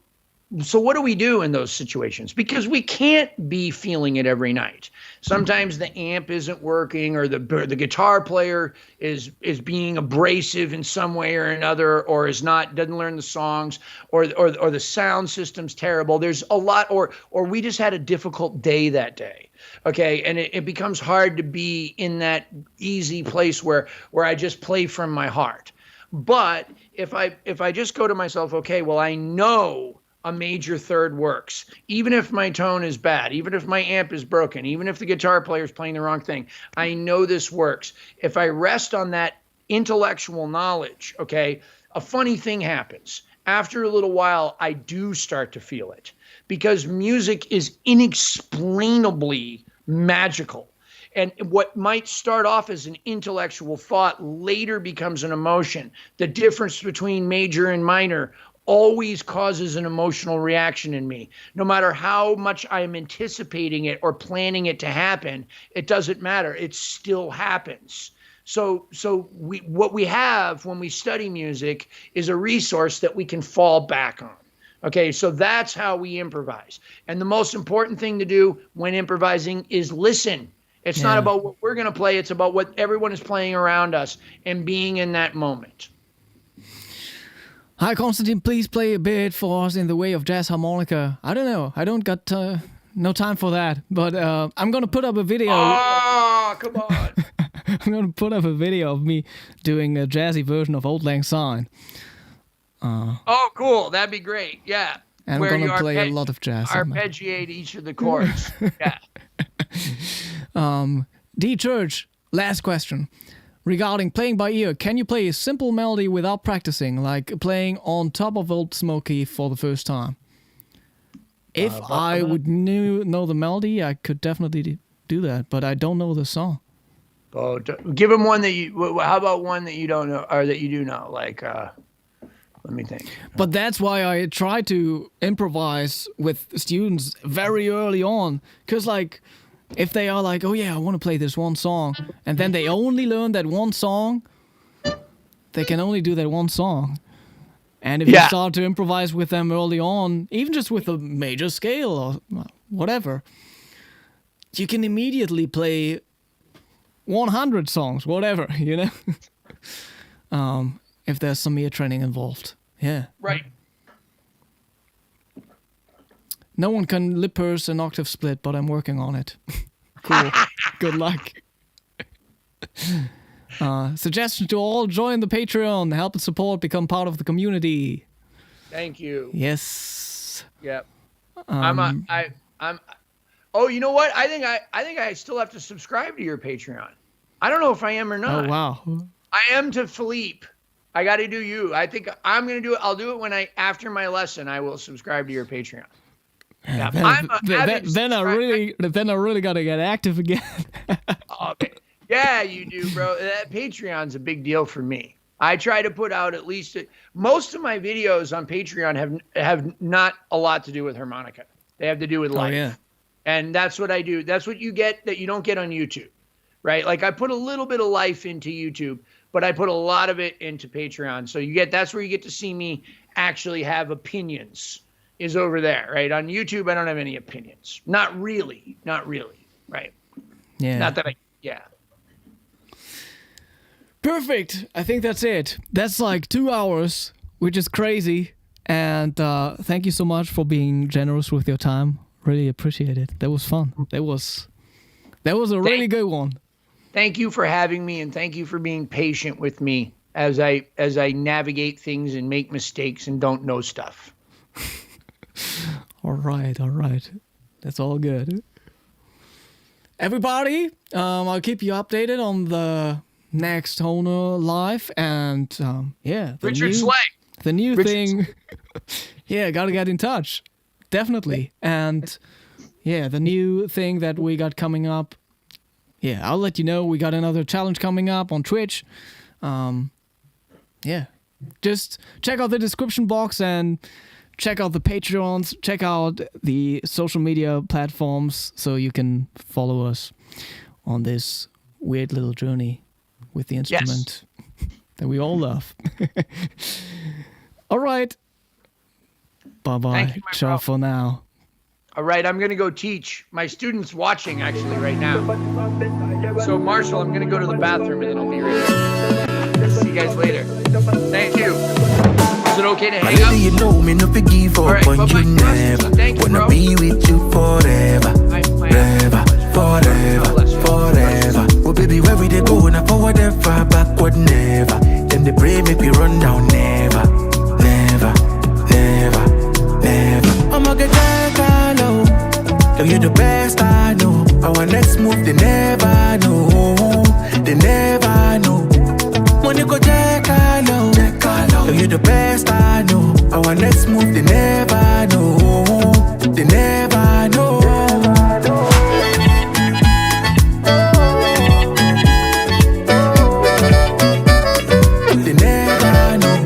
what do we do in those situations? Because we can't be feeling it every night. Sometimes the amp isn't working, or the guitar player is being abrasive in some way or another, or doesn't learn the songs, or the sound system's terrible. There's a lot, or we just had a difficult day that day. Okay, and it becomes hard to be in that easy place where I just play from my heart. But if I just go to myself, okay, well, I know a major third works, even if my tone is bad, even if my amp is broken, even if the guitar player is playing the wrong thing, I know this works. If I rest on that intellectual knowledge, okay, a funny thing happens. After a little while, I do start to feel it, because music is inexplainably magical. And what might start off as an intellectual thought later becomes an emotion. The difference between major and minor always causes an emotional reaction in me. No matter how much I'm anticipating it or planning it to happen, it doesn't matter. It still happens. So what we have when we study music is a resource that we can fall back on. Okay, so that's how we improvise. And the most important thing to do when improvising is listen. It's not about what we're going to play. It's about what everyone is playing around us and being in that moment. Hi, Konstantin, please play a bit for us in the way of jazz harmonica. I don't know. I don't got no time for that. But I'm going to put up a video. Oh, come on. I'm going to put up a video of me doing a jazzy version of Old Lang Syne. Oh, cool. That'd be great. Yeah. And I'm going to play a lot of jazz. Arpeggiate each of the chords. Yeah. D. Church, last question. Regarding playing by ear, can you play a simple melody without practicing, like playing On Top of Old Smoky for the first time? If I would know the melody, I could definitely do that, but I don't know the song. Oh, give him one that you. How about one that you don't know, or that you do know? Like, let me think. But that's why I try to improvise with students very early on, because like, if they are like, oh yeah, I want to play this one song, and then they only learn that one song, they can only do that one song. And if you start to improvise with them early on, even just with a major scale or whatever, you can immediately play 100 songs, whatever, you know? If there's some ear training involved. Yeah. Right. No one can lip purse an octave split, but I'm working on it. Cool. Good luck. Suggestion to all, join the Patreon, help and support, become part of the community. Thank you. Yes. Yep. I'm oh, you know what? I think I still have to subscribe to your Patreon. I don't know if I am or not. Oh, wow. I am to Philippe. I got to do you. I think I'm going to do it. I'll do it after my lesson, I will subscribe to your Patreon. Yeah, then I really gotta get active again. Okay. Yeah, you do, bro. That Patreon's a big deal for me. I try to put out at least most of my videos on Patreon have not a lot to do with harmonica. They have to do with life. Yeah. And that's what I do. That's what you get that you don't get on YouTube, right? Like I put a little bit of life into YouTube, but I put a lot of it into Patreon. So that's where you get to see me actually have opinions. Is over there, right? On YouTube, I don't have any opinions. Not really, right? Yeah. Not that Perfect. I think that's it. That's like 2 hours, which is crazy. And thank you so much for being generous with your time. Really appreciate it. That was fun. That was a really good one. Thank you for having me, and thank you for being patient with me as I navigate things and make mistakes and don't know stuff. All right. That's all good. Everybody, I'll keep you updated on the next Hohner live and Richard Slay. The new thing. Yeah, gotta get in touch. Definitely. And yeah, the new thing that we got coming up. Yeah, I'll let you know. We got another challenge coming up on Twitch. Yeah, just check out the description box and check out the Patreons. Check out the social media platforms so you can follow us on this weird little journey with the instrument that we all love. All right. Bye-bye. Ciao for now. All right, I'm going to go teach. My student's watching, actually, right now. So, Marshall, I'm going to go to the bathroom, and then I'll be right back. See you guys later. Thank you. Is it okay to hang up? You know me, no forgive up on you never. Thank you, Wanna bro. be with you forever. Forever, forever, forever. Oh, baby, where we they go? Now forward ever, backward never. Them they pray, make we run down never. Never, never, never. I'ma get that low. Girl, you the best I know. Our next move, they never know. They never know. Money go check I know. Girl, you the best I know. Our next move, they never know. They never know. They never know.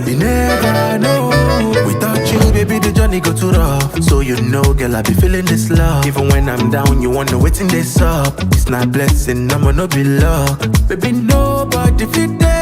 They never know. Without you, baby, the journey go too rough. So you know, girl, I be feeling this love. Even when I'm down, you wanna wait in this up. It's not blessing, I'ma not be luck. Baby, nobody fit there.